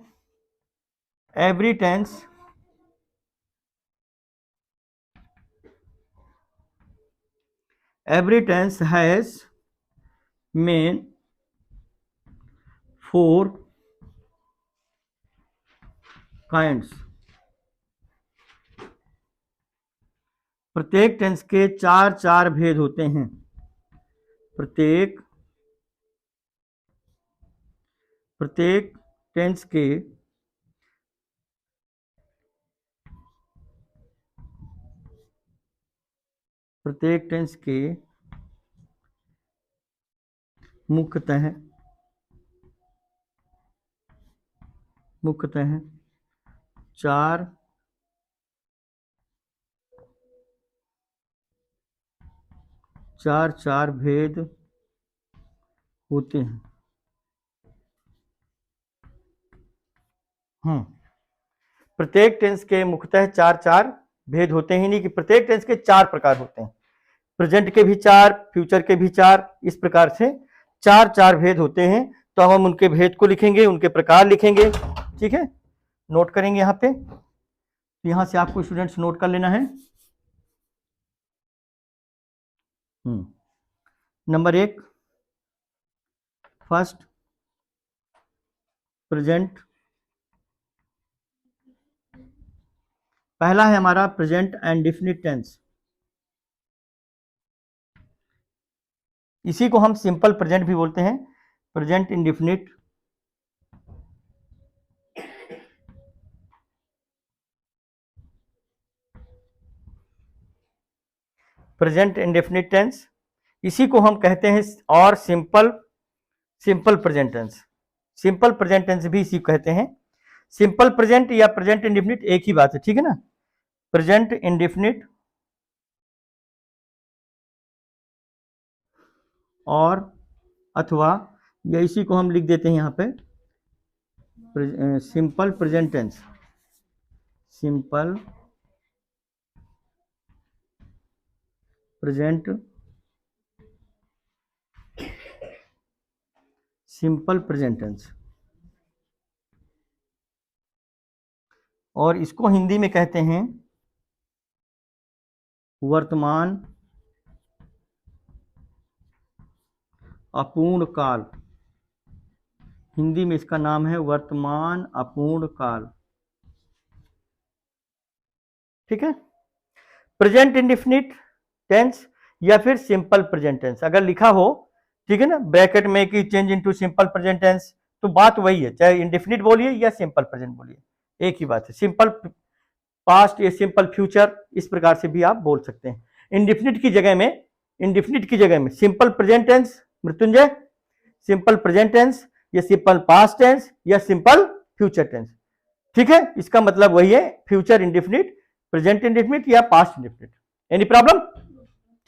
every tense has made 4 kinds, प्रत्येक टेंस के 4 भेद होते हैं, प्रत्येक टेंस के मुख्यतः 4 भेद होते हैं। प्रत्येक टेंस के मुख्यतः 4 भेद होते हैं, नहीं कि प्रत्येक टेंस के 4 प्रकार होते हैं, प्रेजेंट के भी 4, फ्यूचर के भी 4, इस प्रकार से 4 भेद होते हैं। तो हम उनके भेद को लिखेंगे, उनके प्रकार लिखेंगे। ठीक है, नोट करेंगे यहाँ पे, यहां से आपको स्टूडेंट्स नोट कर लेना है। नंबर 1, फर्स्ट प्रेजेंट, पहला है हमारा प्रेजेंट इंडेफिनिट टेंस, इसी को हम सिंपल प्रेजेंट भी बोलते हैं, present indefinite. Present indefinite tense, इसी को हम कहते हैं और simple present tense, simple present tense भी इसी को कहते हैं। सिंपल प्रेजेंट या प्रेजेंट इंडेफिनिट एक ही बात है, ठीक है ना। प्रेजेंट इंडेफिनिट और अथवा, या इसी को हम लिख देते हैं यहाँ पे simple present tense, simple present, simple present tense, और इसको हिंदी में कहते हैं वर्तमान अपूर्ण काल, हिंदी में इसका नाम है वर्तमान अपूर्ण काल, ठीक है। प्रेजेंट इंडेफिनिट टेंस या फिर सिंपल प्रेजेंट टेंस अगर लिखा हो, ठीक है ना, ब्रैकेट में कि change into simple present tense, तो बात वही है, चाहे इंडेफिनिट बोलिए या सिंपल प्रेजेंट बोलिए, एक ही बात है। सिंपल पास्ट या सिंपल फ्यूचर, इस प्रकार से भी आप बोल सकते हैं। इंडेफिनिट की जगह में simple present tense Mrityunjay, simple present tense या सिंपल पास्ट टेंस या सिंपल फ्यूचर टेंस, ठीक है। इसका मतलब वही है, फ्यूचर इंडेफिनिट, प्रेजेंट इंडेफिनिट या पास्ट इंडेफिनिट। Any problem?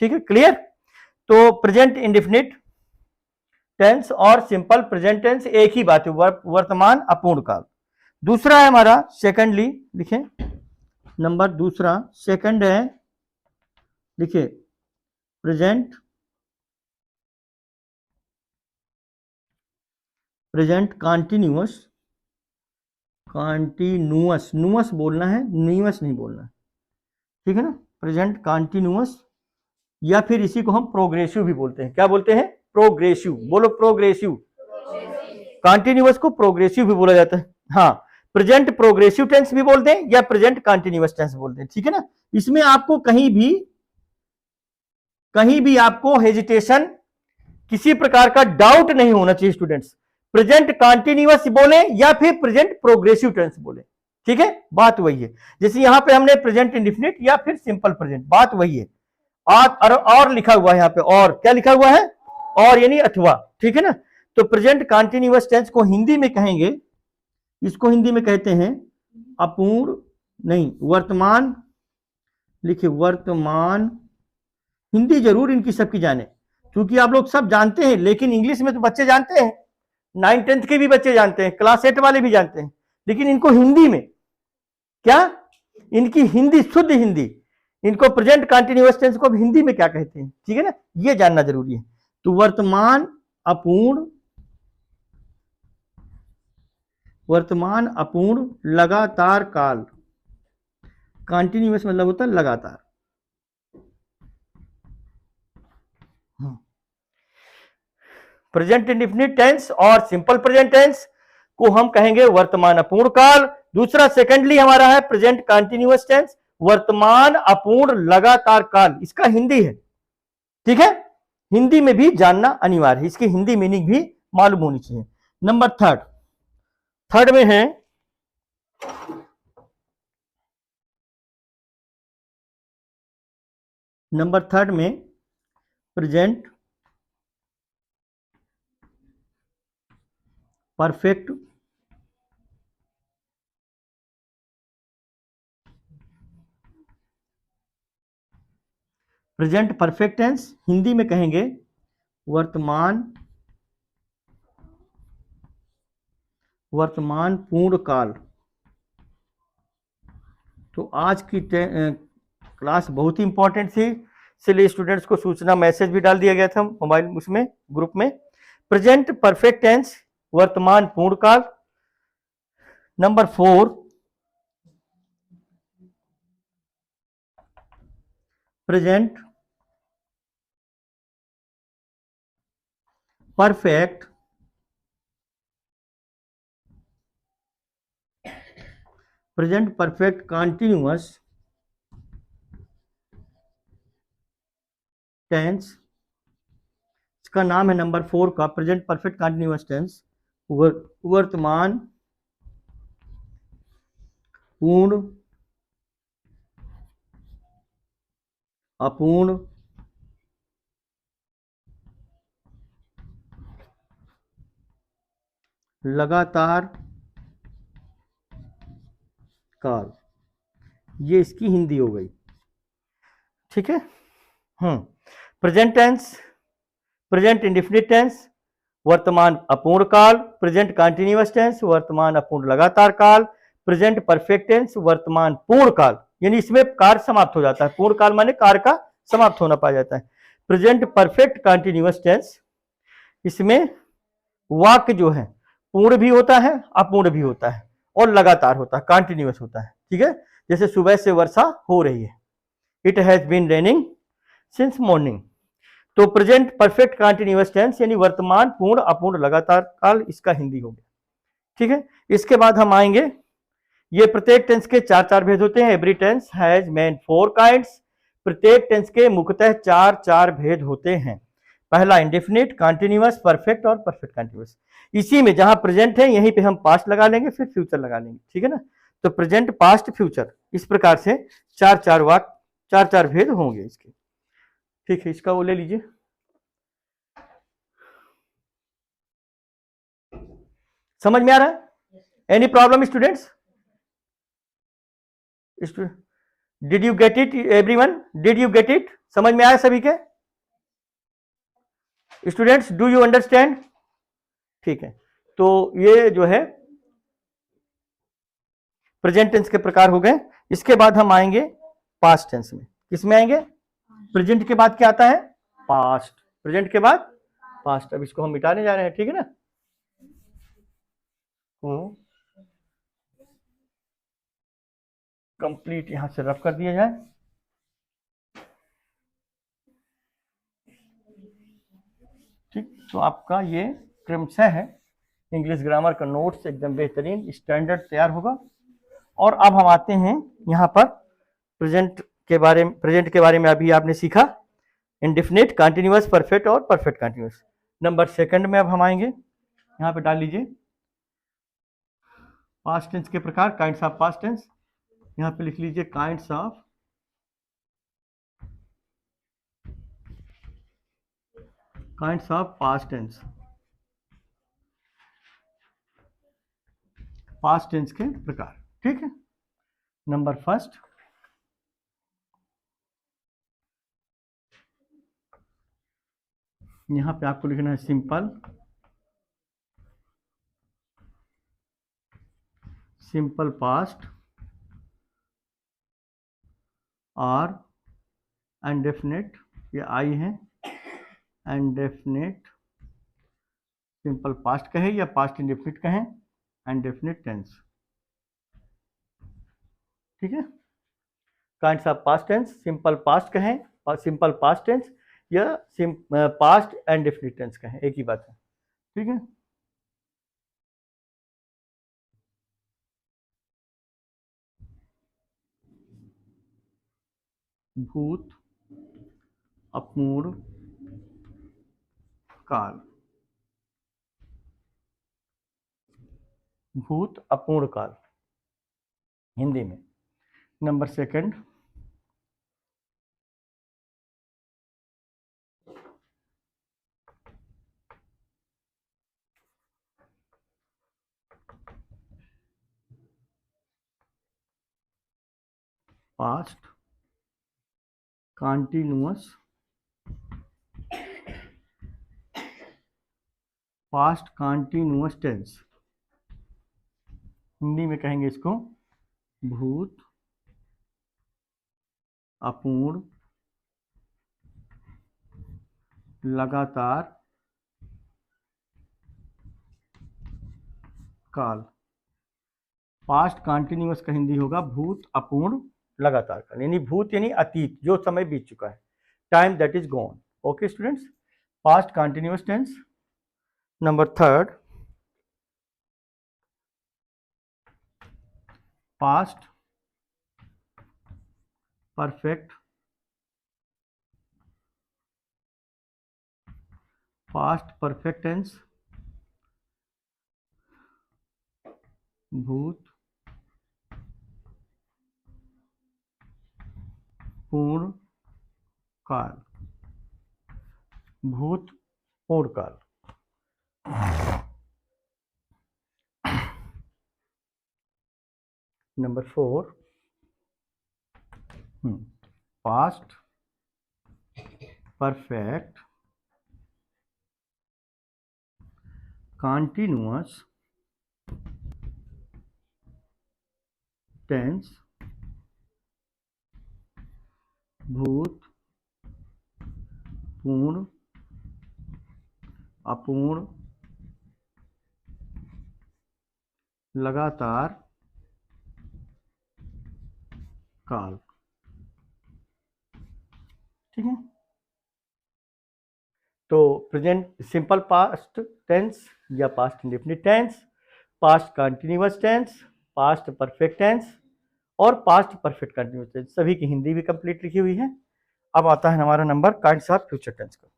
ठीक है, क्लियर। तो प्रेजेंट इंडेफिनिट टेंस और सिंपल प्रेजेंट टेंस एक ही बात है, वर्तमान अपूर्ण काल। दूसरा है हमारा सेकंडली, लिखें नंबर दूसरा, सेकंड है, लिखिए प्रेजेंट कॉन्टिन्यूअस बोलना है, न्यूअस नहीं बोलना है, ठीक है ना। प्रेजेंट कॉन्टिन्यूअस या फिर इसी को हम प्रोग्रेसिव भी बोलते हैं, क्या बोलते हैं? प्रोग्रेसिव, बोलो प्रोग्रेसिव। कॉन्टिन्यूअस को प्रोग्रेसिव भी बोला जाता है, हाँ। प्रेजेंट प्रोग्रेसिव टेंस भी बोलते हैं या प्रेजेंट कॉन्टिन्यूअस टेंस बोलते हैं, ठीक है ना। इसमें आपको कहीं भी आपको हेजिटेशन, किसी प्रकार का डाउट नहीं होना चाहिए स्टूडेंट्स, प्रेजेंट कॉन्टिन्यूअस बोले या फिर प्रेजेंट प्रोग्रेसिव टेंस बोले, ठीक है, बात वही है। जैसे यहां पे हमने प्रेजेंट इंडेफिनिट या फिर सिंपल प्रेजेंट, बात वही है। और लिखा हुआ है यहाँ पे, और क्या लिखा हुआ है? और यानी अथवा, ठीक है ना। तो प्रेजेंट कॉन्टिन्यूअस टेंस को हिंदी में कहेंगे, इसको हिंदी में कहते हैं अपूर्ण, नहीं वर्तमान, लिखिए वर्तमान, हिंदी जरूर इनकी सबकी जाने, क्योंकि आप लोग सब जानते हैं, लेकिन इंग्लिश में तो बच्चे जानते हैं, 9th-10th के भी बच्चे जानते हैं, क्लास 8 वाले भी जानते हैं, लेकिन इनको हिंदी में क्या, इनकी हिंदी, शुद्ध हिंदी, इनको प्रेजेंट कंटीन्यूअस टेंस को हिंदी में क्या कहते हैं, ठीक है ना, ये जानना जरूरी है। तो वर्तमान अपूर्ण लगातार काल, कंटीन्यूअस मतलब होता है लगातार। प्रेजेंट इंडेफिनिट टेंस और सिंपल प्रेजेंट टेंस को हम कहेंगे वर्तमान अपूर्ण काल। दूसरा सेकेंडली हमारा है प्रेजेंट कंटीन्यूअस टेंस, वर्तमान अपूर्ण लगातार काल, इसका हिंदी है, ठीक है। हिंदी में भी जानना अनिवार्य है, इसकी हिंदी मीनिंग भी मालूम होनी चाहिए। नंबर थर्ड में है नंबर थर्ड में present perfect, present perfect tense Hindi में कहेंगे वर्तमान पूर्ण काल। तो आज की क्लास बहुत ही इंपॉर्टेंट थी, इसलिए स्टूडेंट्स को सूचना मैसेज भी डाल दिया गया था मोबाइल उसमें ग्रुप में। प्रेजेंट परफेक्ट टेंस वर्तमान पूर्ण काल। Number 4 present perfect present perfect continuous tense, इसका नाम है नंबर 4 का प्रेजेंट परफेक्ट कॉन्टिन्यूअस टेंस, वर्तमान पूर्ण अपूर्ण लगातार काल, ये इसकी हिंदी हो गई। ठीक है। Present tense, present indefinite tense, वर्तमान अपूर्ण काल, प्रेजेंट कॉन्टिन्यूअस टेंस, वर्तमान अपूर्ण लगातार काल, प्रेजेंट परफेक्ट टेंस, वर्तमान पूर्ण काल, यानी इसमें कार्य समाप्त हो जाता है। पूर्ण काल माने कार्य का समाप्त होना पाया जाता है। प्रेजेंट परफेक्ट कॉन्टिन्यूअस टेंस, इसमें वाक्य जो है पूर्ण भी होता है अपूर्ण भी होता है और लगातार होता है, कॉन्टिन्यूअस होता है। ठीक है, जैसे सुबह से वर्षा हो रही है, it has been raining since morning. तो प्रेजेंट परफेक्ट कॉन्टिन्यूअस टेंस यानी वर्तमान पूर्ण अपूर्ण लगातार काल, इसका हिंदी हो गया। ठीक है, इसके बाद हम आएंगे, ये प्रत्येक टेंस के चार चार भेद होते हैं। Every tense has main 4 kinds, प्रत्येक टेंस के मुख्यतः चार चार भेद होते हैं। पहला इंडेफिनिट, कॉन्टिन्यूअस, परफेक्ट और परफेक्ट कॉन्टिन्यूअस। इसी में जहां प्रेजेंट है यहीं पे हम पास्ट लगा लेंगे, फिर फ्यूचर लगा लेंगे। ठीक है ना, तो प्रेजेंट पास्ट फ्यूचर, इस प्रकार से चार चार वाक्य, चार चार भेद होंगे इसके। ठीक है, इसका वो ले लीजिए। समझ में आ रहा है? Any problem students? Did you get it everyone? Did you get it? समझ में आया सभी के स्टूडेंट्स? Do you understand? ठीक है, तो ये जो है प्रेजेंट टेंस के प्रकार हो गए। इसके बाद हम आएंगे पास्ट टेंस में। किसमें आएंगे? प्रेजेंट के बाद क्या आता है? पास्ट। प्रेजेंट के बाद पास्ट। अब इसको हम मिटाने जा रहे हैं। ठीक है ना, कंप्लीट यहां से रफ कर दिया जाए। ठीक, तो आपका ये क्रमशः है इंग्लिश ग्रामर का नोट्स एकदम बेहतरीन स्टैंडर्ड तैयार होगा। और अब हम आते हैं यहाँ पर प्रेजेंट के बारे में अभी आपने सीखा इंडेफिनिट, कॉन्टिन्यूअस, परफेक्ट और परफेक्ट कॉन्टिन्यूअस। नंबर सेकंड में अब हम आएंगे, यहाँ पे डाल लीजिए पास्ट टेंस के प्रकार, काइंड्स ऑफ पास्ट टेंस। यहाँ पे लिख लीजिए kinds of past tense, past tense के प्रकार। ठीक है, नंबर फर्स्ट, यहां पे आपको लिखना है सिंपल, सिंपल पास्ट और इंडेफिनिट, ये आई है, इंडेफिनिट सिंपल पास्ट कहे या पास्ट इंडेफिनिट कहें, इंडेफिनिट टेंस। ठीक है, kinds of past tense, simple past कहें और सिंपल पास्ट टेंस या पास्ट इंडेफिनिट टेंस कहें, एक ही बात है। ठीक है, भूत अपूर्ण काल, भूत अपूर्ण काल हिंदी में। Number second, past continuous, past continuous tense, Hindi में कहेंगे इसको भूत अपूर्ण लगातार काल। पास्ट कॉन्टिन्यूअस का हिंदी होगा भूत अपूर्ण लगातार काल, यानी भूत यानी अतीत, जो समय बीत चुका है, time that is gone. Okay students, past continuous tense. Number third, past perfect, past perfect tense, भूत पूर्ण काल, भूत पूर्ण काल। Number 4, past perfect continuous tense, भूत पूर्ण अपूर्ण लगातार काल। ठीक है, तो प्रेजेंट सिंपल पास्ट टेंस या past indefinite tense, past continuous tense, past perfect tense और पास्ट परफेक्ट कंटिन्यूअस टेंस, सभी की हिंदी भी कंप्लीट लिखी हुई है। अब आता है हमारा number kinds of future tense का।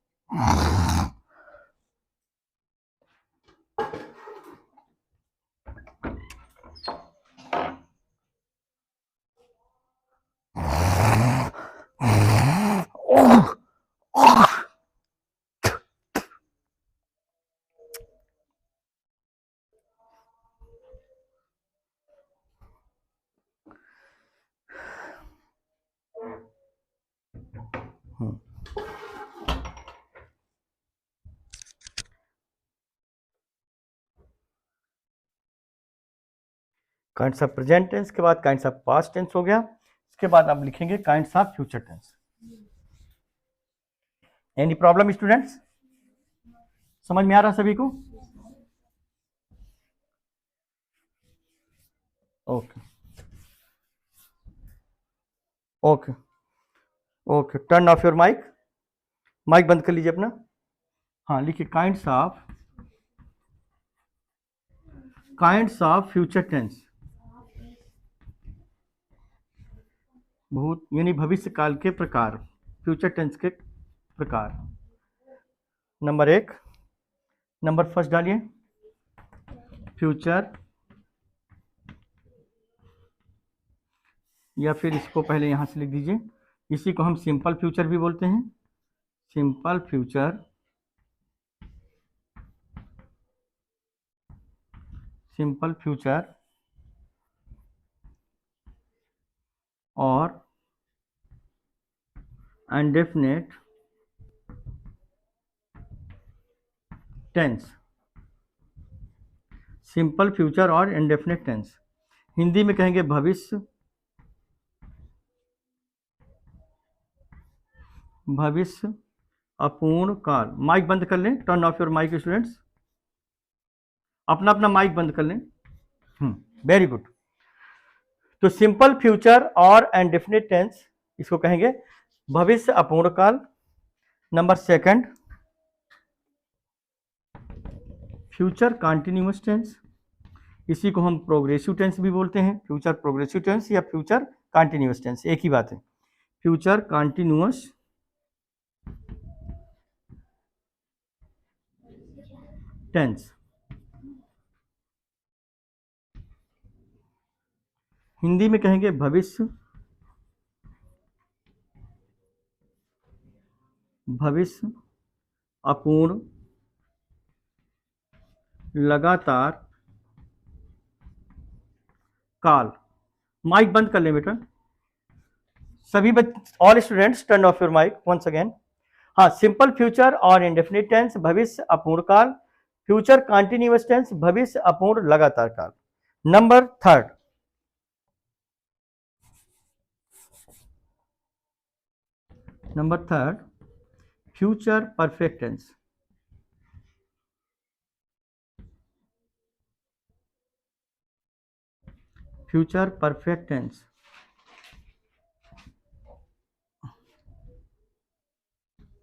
काइंड्स ऑफ प्रेजेंट टेंस के बाद काइंड्स ऑफ पास्ट टेंस हो गया, इसके बाद आप लिखेंगे kinds of future tense. Any problem students? समझ में आ रहा सभी को? Okay okay okay, turn off your mic, mic बंद कर लीजिए अपना। हाँ, लिखिए काइंड्स ऑफ फ्यूचर टेंस, भूत यानी भविष्य काल के प्रकार, फ्यूचर टेंस के प्रकार। नंबर 1, नंबर फर्स्ट डालिए, फ्यूचर, या फिर इसको पहले यहां से लिख दीजिए, इसी को हम सिंपल फ्यूचर भी बोलते हैं, सिंपल फ्यूचर, सिंपल फ्यूचर और इंडेफिनिट टेंस, सिंपल फ्यूचर और इंडेफिनिट टेंस, हिंदी में कहेंगे भविष्य, भविष्य अपूर्ण काल। माइक बंद कर लें, turn off your mic students, अपना अपना माइक बंद कर लें। Very good. तो सिंपल फ्यूचर और इंडेफिनिट टेंस, इसको कहेंगे भविष्य अपूर्ण काल। नंबर 2, फ्यूचर कंटिन्यूअस टेंस, इसी को हम प्रोग्रेसिव टेंस भी बोलते हैं, फ्यूचर प्रोग्रेसिव टेंस या फ्यूचर कंटिन्यूअस टेंस, एक ही बात है, फ्यूचर कंटिन्यूअस टेंस। हिंदी में कहेंगे भविष्य, भविष्य अपूर्ण लगातार काल। माइक बंद कर ले बेटा सभी all students, turn off your mic once again. हाँ, सिंपल फ्यूचर और इंडेफिनिट टेंस भविष्य अपूर्ण काल, फ्यूचर कंटिन्यूअस टेंस भविष्य अपूर्ण लगातार काल। Number 3, future perfect tense, future perfect tense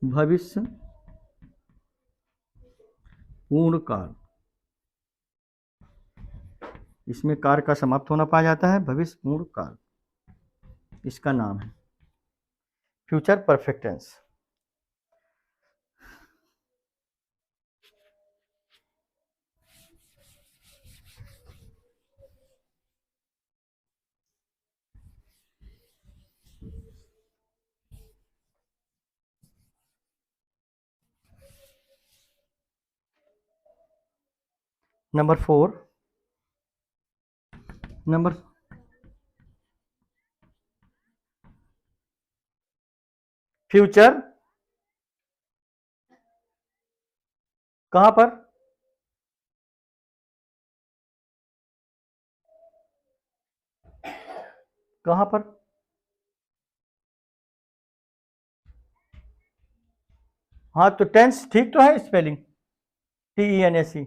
भविष्य पूर्ण काल। इसमें कार्य का समाप्त होना पाया जाता है, भविष्य पूर्ण काल इसका नाम है। Future perfect tense. Number 4, future कहां पर, कहां पर, हाँ तो टेंस ठीक तो है, स्पेलिंग TENSE।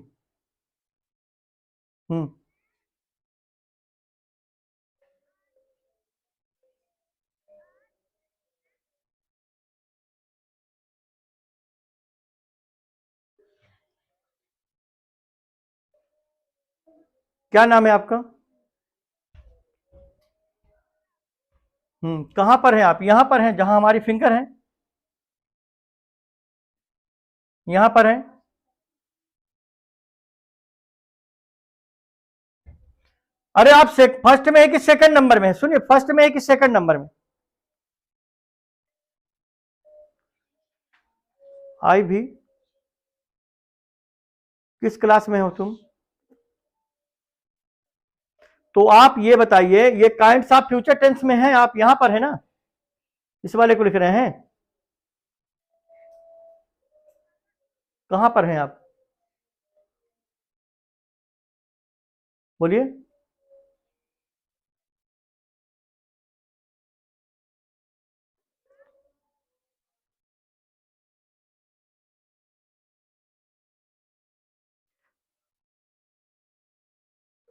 क्या नाम है आपका? कहां पर है आप? यहां पर हैं जहां हमारी फिंगर है, यहां पर है। अरे आप फर्स्ट में है कि सेकंड नंबर में है? सुनिए, फर्स्ट में है कि सेकंड नंबर में? आई भी, किस क्लास में हो तुम? तो आप ये बताइए, ये काइंड्स ऑफ फ्यूचर टेंस में है, आप यहां पर है ना, इस वाले को लिख रहे हैं, कहां पर हैं आप? बोलिए।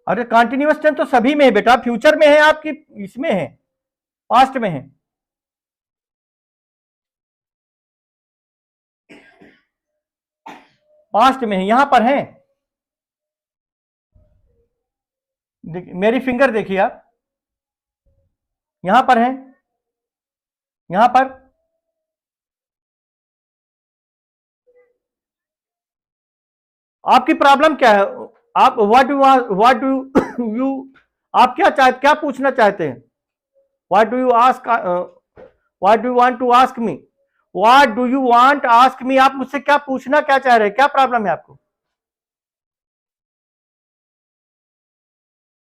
अरे कंटिन्यूअस टेंस तो सभी में है बेटा, फ्यूचर में है आपकी, इसमें है, पास्ट में है। पास्ट में है, यहां पर है। मेरी फिंगर देखिए आप, यहां पर है, यहां पर। आपकी प्रॉब्लम क्या है? आप व्हाट डू यू आप क्या पूछना चाहते हैं? What do you ask, what do you want to ask me? What do you want ask me? आप मुझसे क्या पूछना क्या चाह रहे हैं? क्या प्रॉब्लम है आपको?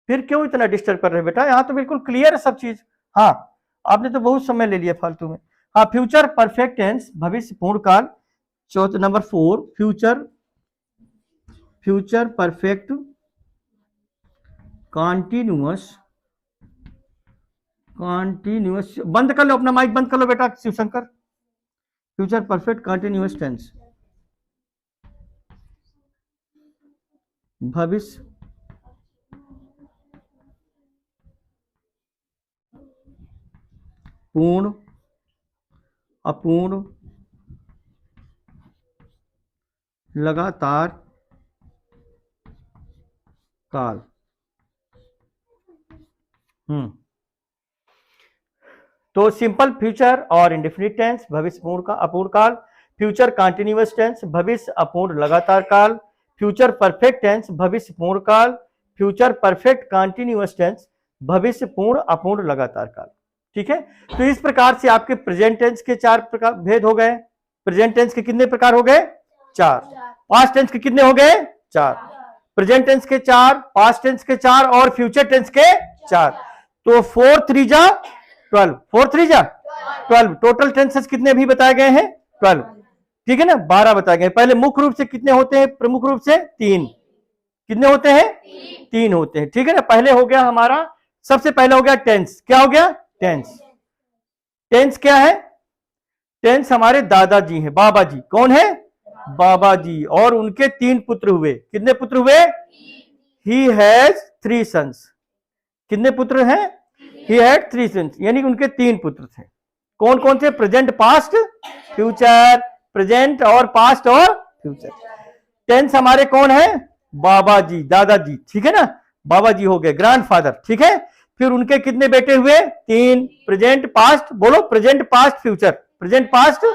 फिर क्यों इतना डिस्टर्ब कर रहे हैं बेटा? यहां तो बिल्कुल क्लियर है सब चीज। हाँ, आपने तो बहुत समय ले लिया फालतू में। हाँ, फ्यूचर परफेक्ट टेंस, भविष्य पूर्ण काल। चौथा नंबर 4, फ्यूचर परफेक्ट कॉन्टिन्यूअस। बंद कर लो, अपना माइक बंद कर लो बेटा Shivshankar. Future perfect continuous tense, भविष्य पूर्ण, अपूर्ण, लगातार काल। तो सिंपल फ्यूचर और इंडेफिनिट टेंस, भविष्य पूर्ण का अपूर्ण काल। फ्यूचर कंटिन्यूअस टेंस, भविष्य अपूर्ण लगातार काल। फ्यूचर परफेक्ट टेंस, भविष्य पूर्ण काल। फ्यूचर परफेक्ट कंटिन्यूअस टेंस, भविष्य पूर्ण अपूर्ण लगातार काल। ठीक है, तो इस प्रकार से आपके प्रेजेंट टेंस के 4 प्रकार भेद हो गए। प्रेजेंट टेंस के कितने प्रकार हो गए? 4। पास्ट टेंस के कितने हो गए? 4। प्रेजेंट टेंस के 4, पास्ट टेंस के 4 और फ्यूचर टेंस के 4। तो 4 3 जा 12, 4 3 जा 12। टोटल टेंसेस कितने भी बताए गए हैं? 12। ठीक है ना, 12 बताए गए। पहले मुख्य रूप से कितने होते हैं? प्रमुख रूप से 3। कितने होते हैं? 3 होते हैं। ठीक है ना, पहले हो गया हमारा, सबसे पहले हो गया टेंस। क्या हो गया? टेंस। टेंस क्या है? टेंस हमारे दादाजी हैं, बाबा जी। कौन है? बाबा जी। और उनके 3 पुत्र हुए। कितने पुत्र हुए? He has 3 sons. कितने पुत्र हैं? ही हैड 3 सन्स, यानी उनके 3 पुत्र थे। कौन कौन से? Present, past, future. प्रेजेंट और पास्ट और फ्यूचर। टेंस हमारे कौन है? बाबा जी, दादाजी। ठीक है ना, बाबा जी हो गए, ग्रैंडफादर, ठीक है। फिर उनके कितने बेटे हुए? 3। प्रेजेंट पास्ट, बोलो present past future, present past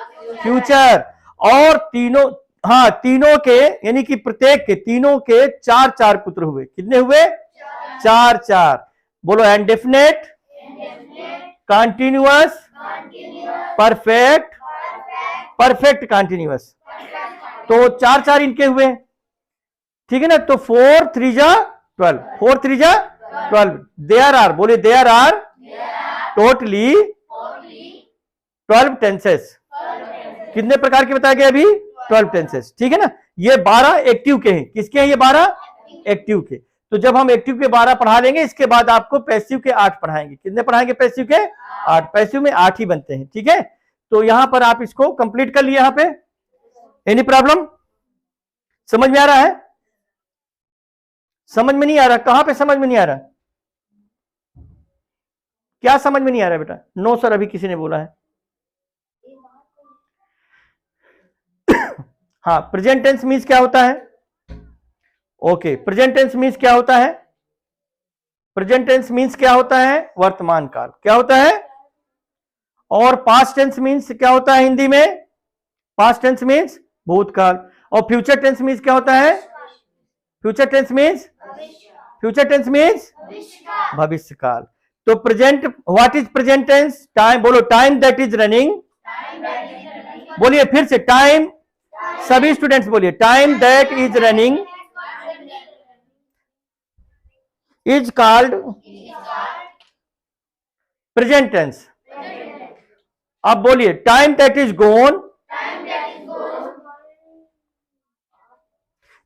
future. और तीनों, हाँ तीनों के यानी कि प्रत्येक के, तीनों के 4 पुत्र हुए। कितने हुए? 4। बोलो indefinite, continuous, perfect, perfect continuous. तो 4 इनके हुए, ठीक है ना। तो 4 3 जा 12, 4 3 जा 12। देयर आर, बोले देयर आर टोटली 12 टेंसेस। कितने प्रकार के बताए गए अभी? 12 टेंसेस, ठीक है ना। ये 12 एक्टिव के हैं। किसके हैं ये 12? एक्टिव के। तो जब हम एक्टिव के 12 पढ़ा लेंगे, इसके बाद आपको पैसिव के 8 पढ़ाएंगे। कितने पढ़ाएंगे पैसिव के? 8। पैसिव में 8 ही बनते हैं, ठीक है। तो यहां पर आप इसको कंप्लीट कर लिए। यहां पे एनी प्रॉब्लम? समझ में आ रहा है? समझ में नहीं आ रहा? कहां पे समझ में नहीं आ रहा? क्या समझ में नहीं आ रहा है बेटा? नो सर अभी किसी ने बोला है। हाँ, प्रेजेंट टेंस मींस क्या होता है? ओके, प्रेजेंट टेंस मींस क्या होता है? प्रेजेंट टेंस मींस क्या होता है? वर्तमान काल। क्या होता है? और पास्ट टेंस मींस क्या होता है हिंदी में? पास्ट टेंस मींस भूतकाल। और फ्यूचर टेंस मींस क्या होता है? Future tense means, future tense means भविष्य काल। तो present, what is present tense? Time, बोलो टाइम दैट इज रनिंग। बोलिए फिर से, टाइम, सभी स्टूडेंट्स बोलिए, time that is running is called present tense. अब बोलिए time that is gone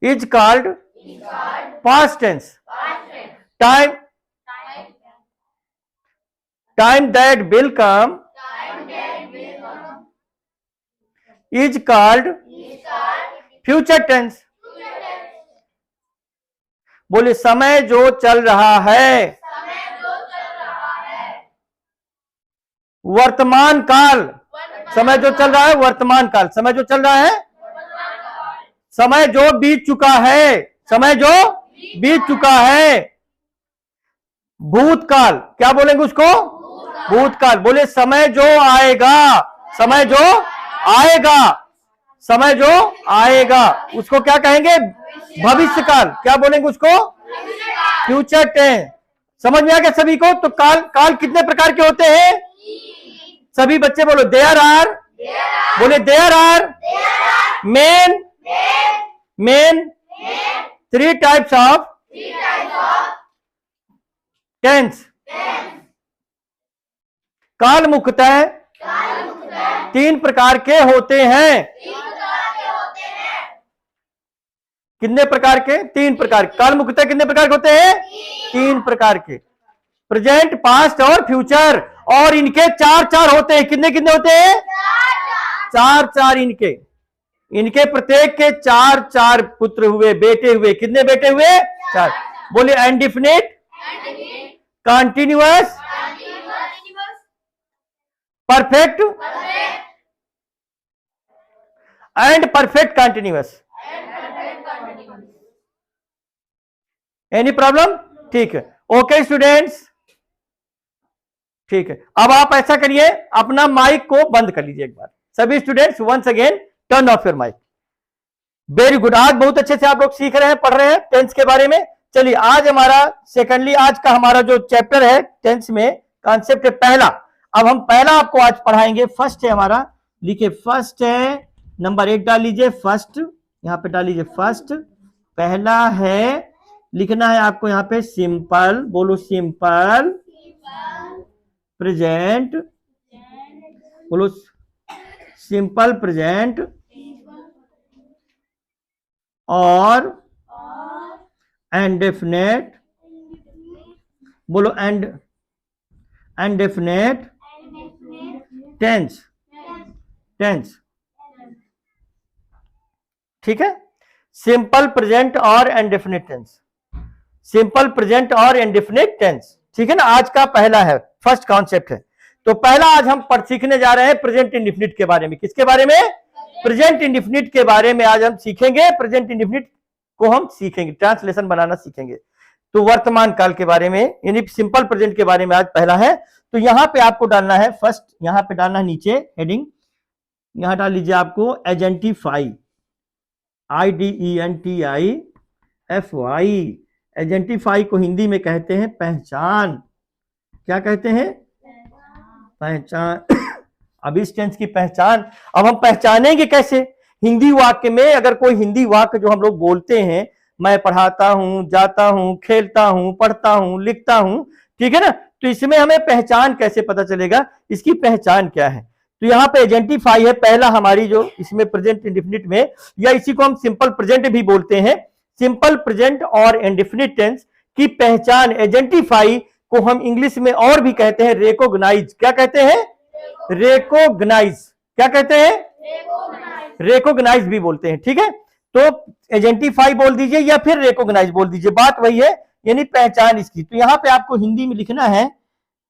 is called past tense. Time, time that will come is called future tense. बोले समय जो चल रहा है, वर्तमान काल। समय जो चल रहा है वर्तमान काल, समय जो चल रहा है, समय जो बीत चुका है, समय जो बीत चुका है। भूतकाल, क्या बोलेंगे उसको? भूतकाल। बोले समय जो आएगा, समय जो आएगा, समय जो आएगा उसको क्या कहेंगे? भविष्य काल। क्या बोलेंगे उसको? Future tense. समझ में आ गया सभी को? तो काल, काल कितने प्रकार के होते हैं? सभी बच्चे बोलो देयर आर, बोले there are main, main 3 types of tense. काल मुख्यतः 3 प्रकार के होते हैं। कितने प्रकार के? 3 प्रकार। काल मुख्यतः कितने प्रकार के होते हैं? 3 प्रकार के। प्रेजेंट, पास्ट और फ्यूचर। और इनके 4 होते हैं। कितने कितने होते हैं? 4 इनके, इनके प्रत्येक के 4 पुत्र हुए, बेटे हुए। कितने बेटे हुए? 4। बोलिए indefinite, continuous, perfect and perfect continuous. Any problem? ठीक है, ओके स्टूडेंट्स, ठीक है। अब आप ऐसा करिए, अपना माइक को बंद कर लीजिए एक बार। सभी students once again turn off your mic. Very good. आज बहुत अच्छे से आप लोग सीख रहे हैं, पढ़ रहे हैं टेंस के बारे में। चलिए आज हमारा सेकेंडली, आज का हमारा जो चैप्टर है टेंस में, कॉन्सेप्ट है पहला। अब हम पहला आपको आज पढ़ाएंगे। फर्स्ट है हमारा, लिखिए फर्स्ट है, नंबर 1 डाल लीजिए, फर्स्ट यहां पे डाल लीजिए। फर्स्ट पहला है, लिखना है आपको यहां पे सिंपल, बोलो सिंपल प्रेजेंट, बोलो सिंपल प्रेजेंट और इंडेफिनिट, बोलो इंडेफिनिट टेंस, टेंस, ठीक है। सिंपल प्रेजेंट और इंडेफिनिट टेंस, सिंपल प्रेजेंट और इंडेफिनिट टेंस, ठीक है ना। आज का पहला है, फर्स्ट कॉन्सेप्ट है। तो पहला आज हम सीखने जा रहे हैं प्रेजेंट इंडेफिनिट के बारे में। किसके बारे में? प्रेजेंट इंडेफिनिट के बारे में आज हम सीखेंगे। प्रेजेंट इंडेफिनिट को हम सीखेंगे, ट्रांसलेशन बनाना सीखेंगे। तो वर्तमान काल के बारे में यानी सिंपल प्रेजेंट के बारे में आज पहला है। तो यहां पे आपको डालना है फर्स्ट, यहां पे डालना है नीचे हेडिंग, यहां डाल लीजिए आपको आइडेंटिफाई, IDENTIFY। आइडेंटिफाई को हिंदी में कहते हैं पहचान। क्या कहते हैं? पहचान। अब इस टेंस की पहचान अब हम पहचानेंगे कैसे? हिंदी वाक्य में अगर कोई हिंदी वाक्य जो हम लोग बोलते हैं, मैं पढ़ाता हूं, जाता हूं, खेलता हूं, पढ़ता हूं, लिखता हूं, ठीक है ना, तो इसमें हमें पहचान कैसे पता चलेगा, इसकी पहचान क्या है? तो यहाँ पे आइडेंटिफाई है पहला हमारी जो इसमें प्रेजेंट इंडेफिनिट में, या इसी को हम सिंपल प्रेजेंट भी बोलते हैं। सिंपल प्रेजेंट और इंडेफिनिट टेंस की पहचान आइडेंटिफाई को हम इंग्लिश में और भी कहते हैं रेकोगनाइज। क्या कहते हैं? रेकोगनाइज। क्या कहते हैं? रेकोगनाइज भी बोलते हैं, ठीक है। तो आइडेंटिफाई बोल दीजिए या फिर रेकोगनाइज बोल दीजिए, बात वही है, यानी पहचान इसकी। तो यहां पे आपको हिंदी में लिखना है,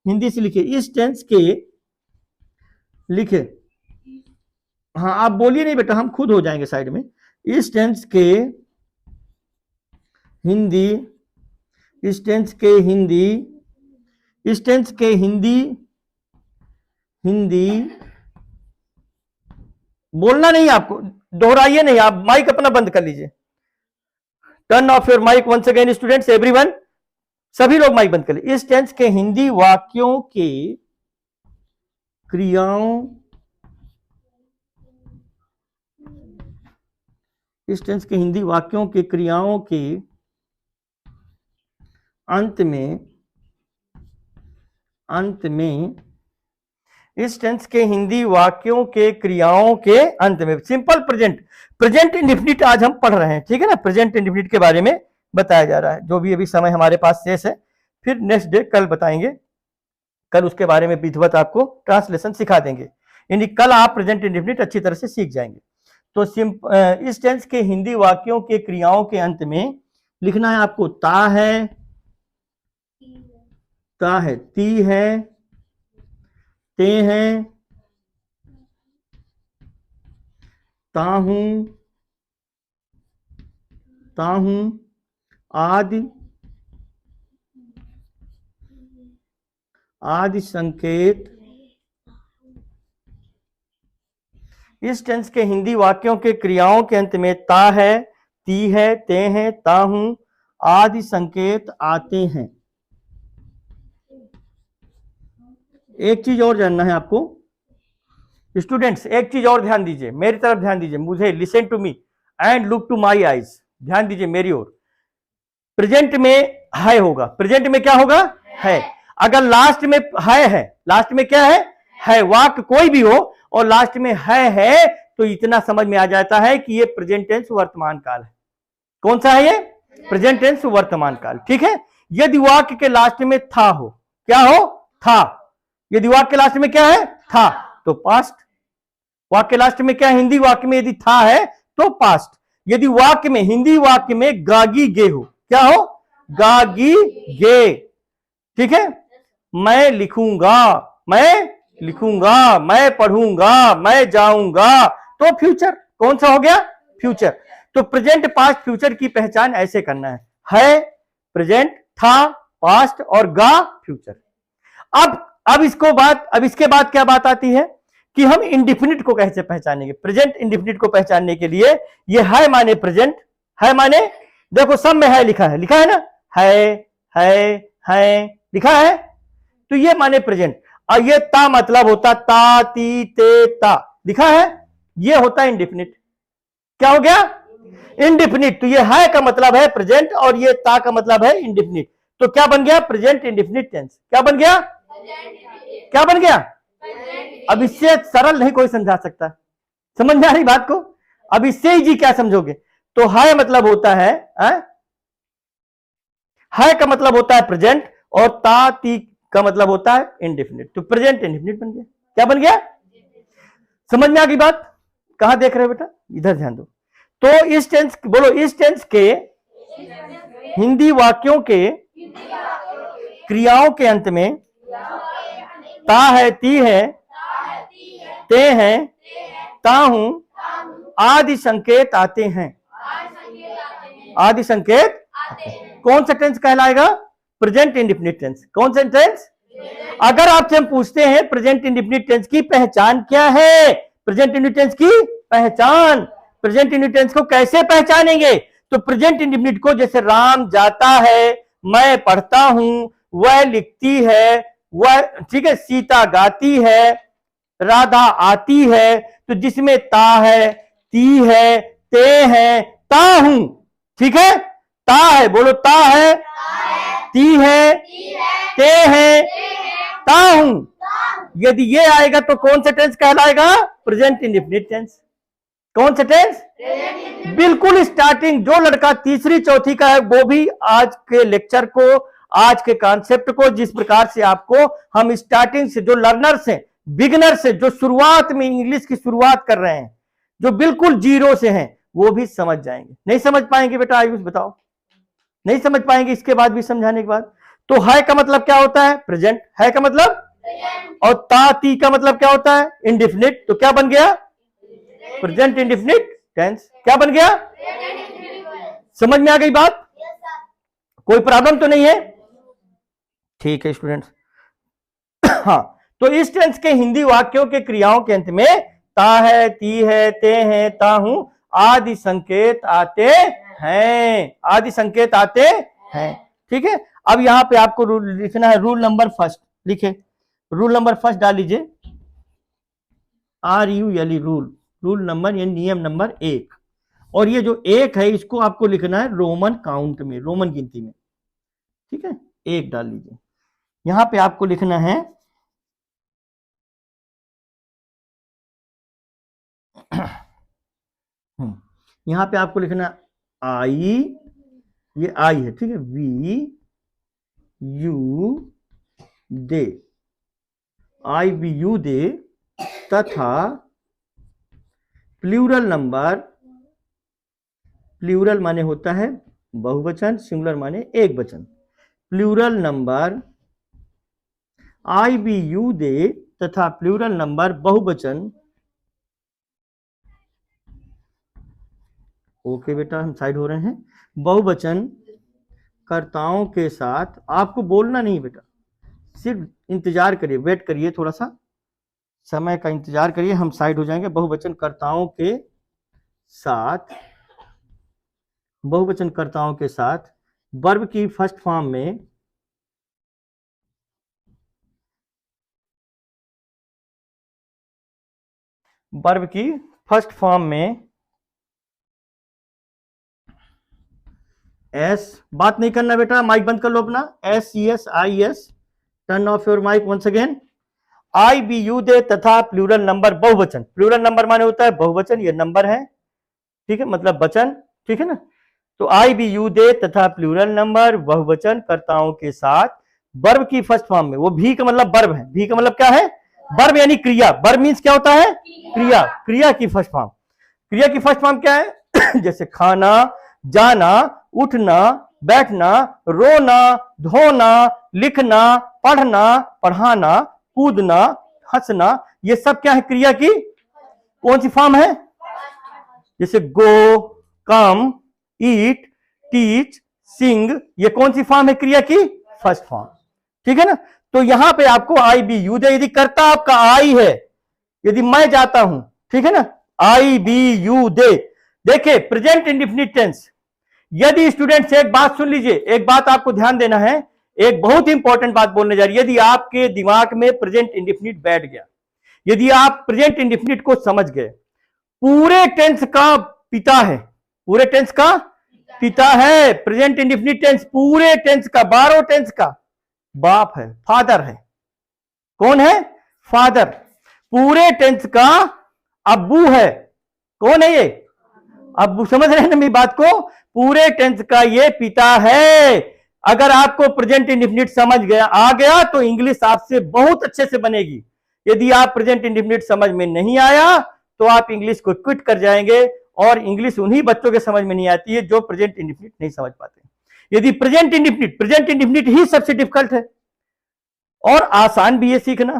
हिंदी से लिखे इस टेंस के, लिखे, हाँ आप बोलिए नहीं बेटा, हम खुद हो जाएंगे साइड में। इस टेंस के हिंदी, इस टेंस के हिंदी, इस टेंस के हिंदी, हिंदी बोलना नहीं, आपको दोहराइए नहीं, आप माइक अपना बंद कर लीजिए। Turn off your mic once again students, everyone, सभी लोग माइक बंद कर लीजिए। इस टेंस के हिंदी वाक्यों के क्रियाओं, इस टेंस के हिंदी वाक्यों के क्रियाओं के अंत में, अंत में, इस टेंस के हिंदी वाक्यों के क्रियाओं के अंत में, सिंपल प्रेजेंट, प्रेजेंट इंडेफिनिट आज हम पढ़ रहे हैं, ठीक है ना। प्रेजेंट इंडेफिनिट के बारे में बताया जा रहा है, जो भी अभी समय हमारे पास शेष है, फिर नेक्स्ट डे कल बताएंगे, कल उसके बारे में विधिवत आपको ट्रांसलेशन सिखा देंगे, यानी कल आप प्रेजेंट इंडेफिनिट अच्छी तरह से सीख जाएंगे। तो इस टेंस के हिंदी वाक्यों के क्रियाओं के अंत में लिखना है आपको ता है, ता है, ती है, ते हैं, ताहूं, ताहूं, आदि, आदि संकेत। इस टेंस के हिंदी वाक्यों के क्रियाओं के अंत में ता है, ती है, ते हैं, ताहूं, आदि संकेत आते हैं। एक चीज और जानना है आपको स्टूडेंट्स, एक चीज और ध्यान दीजिए, मेरी तरफ ध्यान दीजिए, मुझे listen to me and look to my eyes, ध्यान दीजिए मेरी ओर। प्रेजेंट में है होगा, प्रेजेंट में क्या होगा? है। अगर लास्ट में है, लास्ट में क्या है, वाक्य कोई भी हो और लास्ट में है, तो इतना समझ में आ जाता है कि ये प्रेजेंट टेंस वर्तमान काल है। कौन सा है ये? प्रेजेंट टेंस वर्तमान काल, ठीक है। यदि वाक्य के लास्ट में था हो, क्या हो? था। यदि वाक्य के लास्ट में क्या है? था, तो पास्ट। वाक्य के लास्ट में क्या है? हिंदी वाक्य में यदि था है तो पास्ट। यदि वाक्य में, हिंदी वाक्य में गागी गे हो, क्या हो? गागी गे, ठीक है। मैं लिखूंगा, मैं लिखूंगा, मैं पढ़ूंगा, मैं जाऊंगा, तो फ्यूचर। कौन सा हो गया? फ्यूचर। तो प्रेजेंट, पास्ट, फ्यूचर की पहचान ऐसे करना है, प्रेजेंट, था, पास्ट और गा, फ्यूचर। अब इसके बाद क्या बात आती है कि हम इंडेफिनिट को कैसे पहचानेंगे। प्रेजेंट इंडेफिनिट को पहचानने के लिए ये है माने प्रेजेंट, है माने, देखो सब में है लिखा है, लिखा है ना, है लिखा है, तो ये माने प्रेजेंट। और ये ता मतलब होता ता, ती, ते, ता, लिखा है, ये होता है इंडेफिनिट। क्या हो गया? इंडेफिनिट। तो ये है का मतलब है प्रेजेंट और ये ता का मतलब है इंडेफिनिट। तो क्या बन गया? Present indefinite tense. क्या बन गया? क्या बन गया? अब इससे सरल नहीं कोई समझा सकता, समझ में आ रही बात को? अब इससे इजी क्या समझोगे? तो है मतलब होता है का मतलब होता है प्रेजेंट और ता, ती का मतलब होता है इंडेफिनिट। तो प्रेजेंट इंडेफिनिट बन गया। क्या बन गया? समझ में आ गई बात? कहां देख रहे हो बेटा? इधर ध्यान दो। तो इस टेंस, बोलो, इस टेंस के हिंदी वाक्यों के क्रियाओं के अंत में ता है, ती है, ते हैं, ताहूं, आदि संकेत आते हैं। आदि संकेत कौन सा टेंस कहलाएगा? Present indefinite tense. कौन सा टेंस? अगर आपसे हम पूछते हैं प्रेजेंट इंडेफिनिट टेंस की पहचान क्या है, प्रेजेंट इंडेफिनिट टेंस की पहचान, प्रेजेंट इंडेफिनिट टेंस को कैसे पहचानेंगे? तो प्रेजेंट इंडेफिनिट को जैसे राम जाता है, मैं पढ़ता हूं, वह लिखती है, वह, ठीक है, सीता गाती है, राधा आती है, तो जिसमें ता है, ती है, ते है, ता हूं, ठीक है, ता है, बोलो ता है, ती है, ते है, ता हूं। यदि ये आएगा तो कौन सा टेंस कहलाएगा? Present indefinite tense. कौन सा टेंस? बिल्कुल स्टार्टिंग जो लड़का तीसरी चौथी का है वो भी आज के लेक्चर को, आज के कॉन्सेप्ट को, जिस प्रकार से आपको हम स्टार्टिंग से, जो लर्नर्स हैं, बिगिनर से, जो शुरुआत में इंग्लिश की शुरुआत कर रहे हैं, जो बिल्कुल जीरो से हैं, वो भी समझ जाएंगे। नहीं समझ पाएंगे बेटा आयुष बताओ? नहीं समझ पाएंगे इसके बाद भी समझाने के बाद? तो है का मतलब क्या होता है? प्रेजेंट। है का मतलब, और ता ती का मतलब क्या होता है? इंडेफिनिट। तो क्या बन गया? Present indefinite tense. क्या बन गया? समझ में आ गई बात? कोई प्रॉब्लम तो नहीं है? ठीक है स्टूडेंट्स। हाँ, तो इस टेंस के हिंदी वाक्यों के क्रियाओं के अंत में ता है, ती है, ते है, ता हूं आदि संकेत आते हैं, आदि संकेत आते हैं। ठीक है, अब यहां पे आपको रूल लिखना है, रूल नंबर फर्स्ट लिखे, रूल नंबर फर्स्ट डाल लीजिए, RULE, रूल, रूल नंबर यानी नियम नंबर 1। और ये जो 1 है इसको आपको लिखना है रोमन काउंट में, रोमन गिनती में। ठीक है, 1 डाल लीजिए। यहां पे आपको लिखना है यहां पे आपको लिखना आई, ये आई है, ठीक है, we you they, I we you they, तथा प्लूरल नंबर, प्लूरल माने होता है बहुवचन, सिंगुलर माने एक वचन, plural number I we you they तथा प्लूरल नंबर बहुवचन। ओके बेटा, हम साइड हो रहे हैं। बहुवचन कर्ताओं के साथ, आपको बोलना नहीं बेटा, सिर्फ इंतजार करिए, वेट करिए, थोड़ा सा समय का इंतजार करिए, हम साइड हो जाएंगे। बहुवचन कर्ताओं के साथ, बहुवचन कर्ताओं के साथ वर्ब की फर्स्ट फॉर्म में वर्ब की फर्स्ट फॉर्म में एस, बात नहीं करना बेटा, माइक बंद कर लो अपना, SESIS, turn off your mic once again. I we you they तथा प्लूरल नंबर बहुवचन, प्लूरल नंबर माने होता है बहुवचन, ये नंबर है, ठीक है, मतलब वचन, ठीक है ना। तो आई बी यू दे तथा प्लूरल नंबर बहुवचन कर्ताओं के साथ वर्ब की फर्स्ट फॉर्म में, वो भी का मतलब वर्ब है, भी का मतलब क्या है? वर्ब यानी क्रिया। वर्ब मीन्स क्या होता है? क्रिया। क्रिया की फर्स्ट फॉर्म, क्रिया की फर्स्ट फॉर्म क्या है? जैसे खाना, जाना, उठना, बैठना, रोना, धोना, लिखना, पढ़ना, पढ़ाना, कूदना, हंसना, ये सब क्या है? क्रिया की कौन सी फॉर्म है? जैसे गो, कम, ईट, टीच, सिंग, ये कौन सी फॉर्म है? क्रिया की फर्स्ट फॉर्म, ठीक है ना। तो यहां पे आपको आई बी यू दे, यदि कर्ता आपका आई है, यदि मैं जाता हूं, ठीक है ना, आई बी यू दे। देखिए प्रेजेंट इंडेफिनिट टेंस, यदि स्टूडेंट्स एक बात सुन लीजिए, एक बात आपको ध्यान देना है, एक बहुत इंपॉर्टेंट बात बोलने जा रही है। यदि आपके दिमाग में प्रेजेंट इंडेफिनिट बैठ गया, यदि आप प्रेजेंट इंडेफिनिट को समझ गए, पूरे टेंस का पिता है, पूरे टेंस का पिता है प्रेजेंट इंडेफिनिट टेंस, पूरे टेंस का, 12 टेंस का बाप है, फादर है। कौन है? फादर। पूरे टेंस का अब्बू है। कौन है ये? अब्बू। समझ रहे हैं ना मेरी बात को? पूरे टेंस का ये पिता है। अगर आपको प्रेजेंट इंडेफिनिट समझ गया, आ गया, तो इंग्लिश आपसे बहुत अच्छे से बनेगी। यदि आप प्रेजेंट इंडेफिनिट समझ में नहीं आया तो आप इंग्लिश को क्विट कर जाएंगे, और इंग्लिश उन्हीं बच्चों के समझ में नहीं आती है जो प्रेजेंट इंडेफिनिट नहीं समझ पाते। यदि प्रेजेंट इंडेफिनिट ही सबसे डिफिकल्ट है, और आसान भी है सीखना,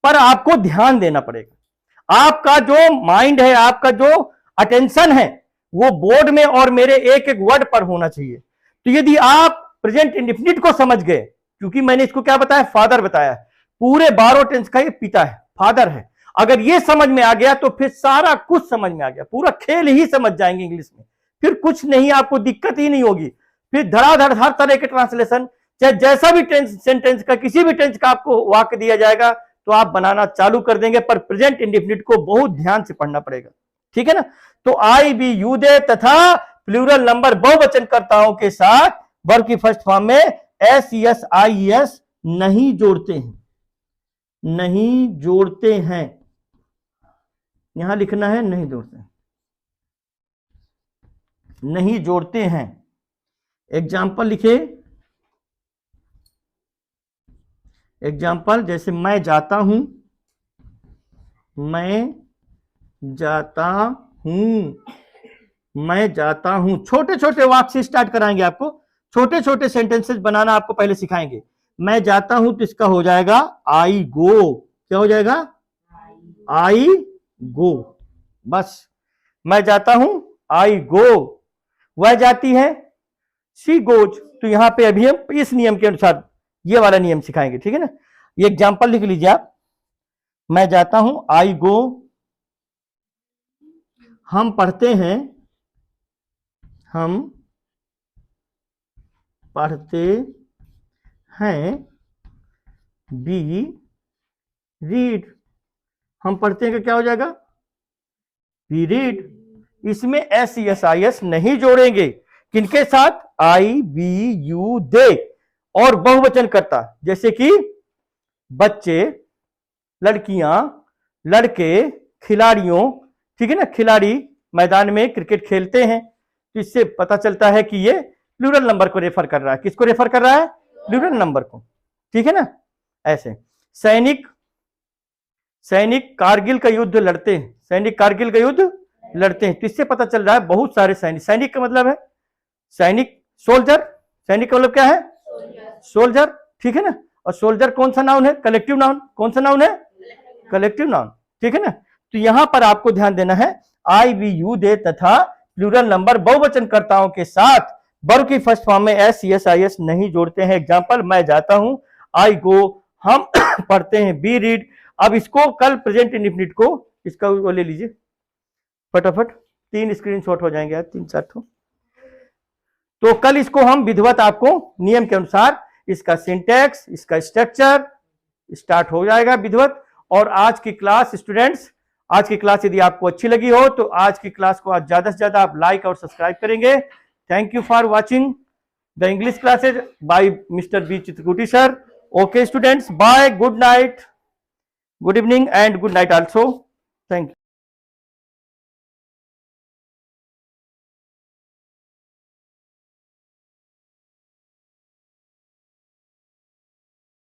पर आपको ध्यान देना पड़ेगा। आपका जो माइंड है, आपका जो अटेंशन है, वो बोर्ड में और मेरे एक एक वर्ड पर होना चाहिए। तो यदि आप प्रेजेंट इंडेफिनिट को समझ गए, क्योंकि मैंने इसको क्या बताया, फादर बताया, पूरे 12 टेंस का ये पिता है, फादर है, अगर ये समझ में आ गया तो फिर सारा कुछ समझ में आ गया, पूरा खेल ही समझ जाएंगे इंग्लिश में, फिर कुछ नहीं, आपको दिक्कत ही नहीं होगी। फिर धड़ाधड़ हर तरह के ट्रांसलेशन, चाहे जैसा भी टेंस सेंटेंस का, किसी भी टेंस का आपको वाक्य दिया जाएगा तो आप बनाना चालू कर देंगे, पर प्रेजेंट इंडेफिनिट को बहुत ध्यान से पढ़ना पड़ेगा, ठीक है ना। तो आई, बी, यू, दे तथा प्लूरल नंबर बहुवचनकर्ताओं के साथ वर्ब की फर्स्ट फॉर्म में एस, एस, आई, एस नहीं जोड़ते हैं, नहीं जोड़ते हैं, यहां लिखना है नहीं जोड़ते हैं, नहीं जोड़ते हैं। एग्जाम्पल लिखे, एग्जाम्पल जैसे मैं जाता हूं, मैं जाता हूं, मैं जाता हूं, छोटे छोटे वाक्य से स्टार्ट कराएंगे आपको, छोटे छोटे सेंटेंसेस बनाना आपको पहले सिखाएंगे। मैं जाता हूं तो इसका हो जाएगा आई गो, क्या हो जाएगा, आई गो, बस। मैं जाता हूं, आई गो, वह जाती है, शी गोज। तो यहां पे अभी हम इस नियम के अनुसार ये वाला नियम सिखाएंगे, ठीक है ना। ये एग्जांपल लिख लीजिए आप, मैं जाता हूं, आई गो, हम पढ़ते हैं, हम पढ़ते हैं, बी रीड, हम पढ़ते हैं का क्या हो जाएगा, बी रीड। इसमें एस, एस, आई, एस नहीं जोड़ेंगे, किनके साथ, आई, बी, यू, दे और बहुवचन करता, जैसे कि बच्चे, लड़कियां, लड़के, खिलाड़ियों, ठीक है ना, खिलाड़ी मैदान में क्रिकेट खेलते हैं, तो इससे पता चलता है कि ये प्लूरल नंबर को रेफर कर रहा है, किसको रेफर कर रहा है, प्लूरल नंबर को, ठीक है ना। ऐसे सैनिक, सैनिक कारगिल का युद्ध लड़ते हैं, सैनिक कारगिल का युद्ध लड़ते हैं, तो इससे पता चल रहा है बहुत सारे सैनिक, सैनिक का मतलब है सैनिक, सोल्जर, सैनिक का मतलब क्या है, सोल्जर, ठीक है ना। और सोल्जर कौन सा नाउन है, कलेक्टिव नाउन, कौन सा नाउन है, कलेक्टिव नाउन, ठीक है ना। तो यहां पर आपको ध्यान देना है, आई, बी, यू, दे तथा प्लूरल नंबर बहुवचनकर्ताओं के साथ वर्ब की फर्स्ट फॉर्म में एस, एस, आई, एस नहीं जोड़ते हैं। एग्जांपल, मैं जाता हूं, आई गो, हम पढ़ते हैं, बी रीड। अब इसको कल प्रेजेंट इंडेफिनिट को इसका वो ले लीजिए फटाफट, 3 स्क्रीनशॉट हो जाएंगे, 3-4 तो कल इसको हम विधिवत आपको नियम के अनुसार इसका सिंटैक्स, इसका स्ट्रक्चर स्टार्ट हो जाएगा विधिवत। और आज की क्लास स्टूडेंट्स, आज की क्लास यदि आपको अच्छी लगी हो तो आज की क्लास को आज ज्यादा से ज्यादा आप लाइक और सब्सक्राइब करेंगे। Thank you for watching the English classes by mister B Chitrakuti sir. Okay students, bye, good night, good evening and good night also, thank you.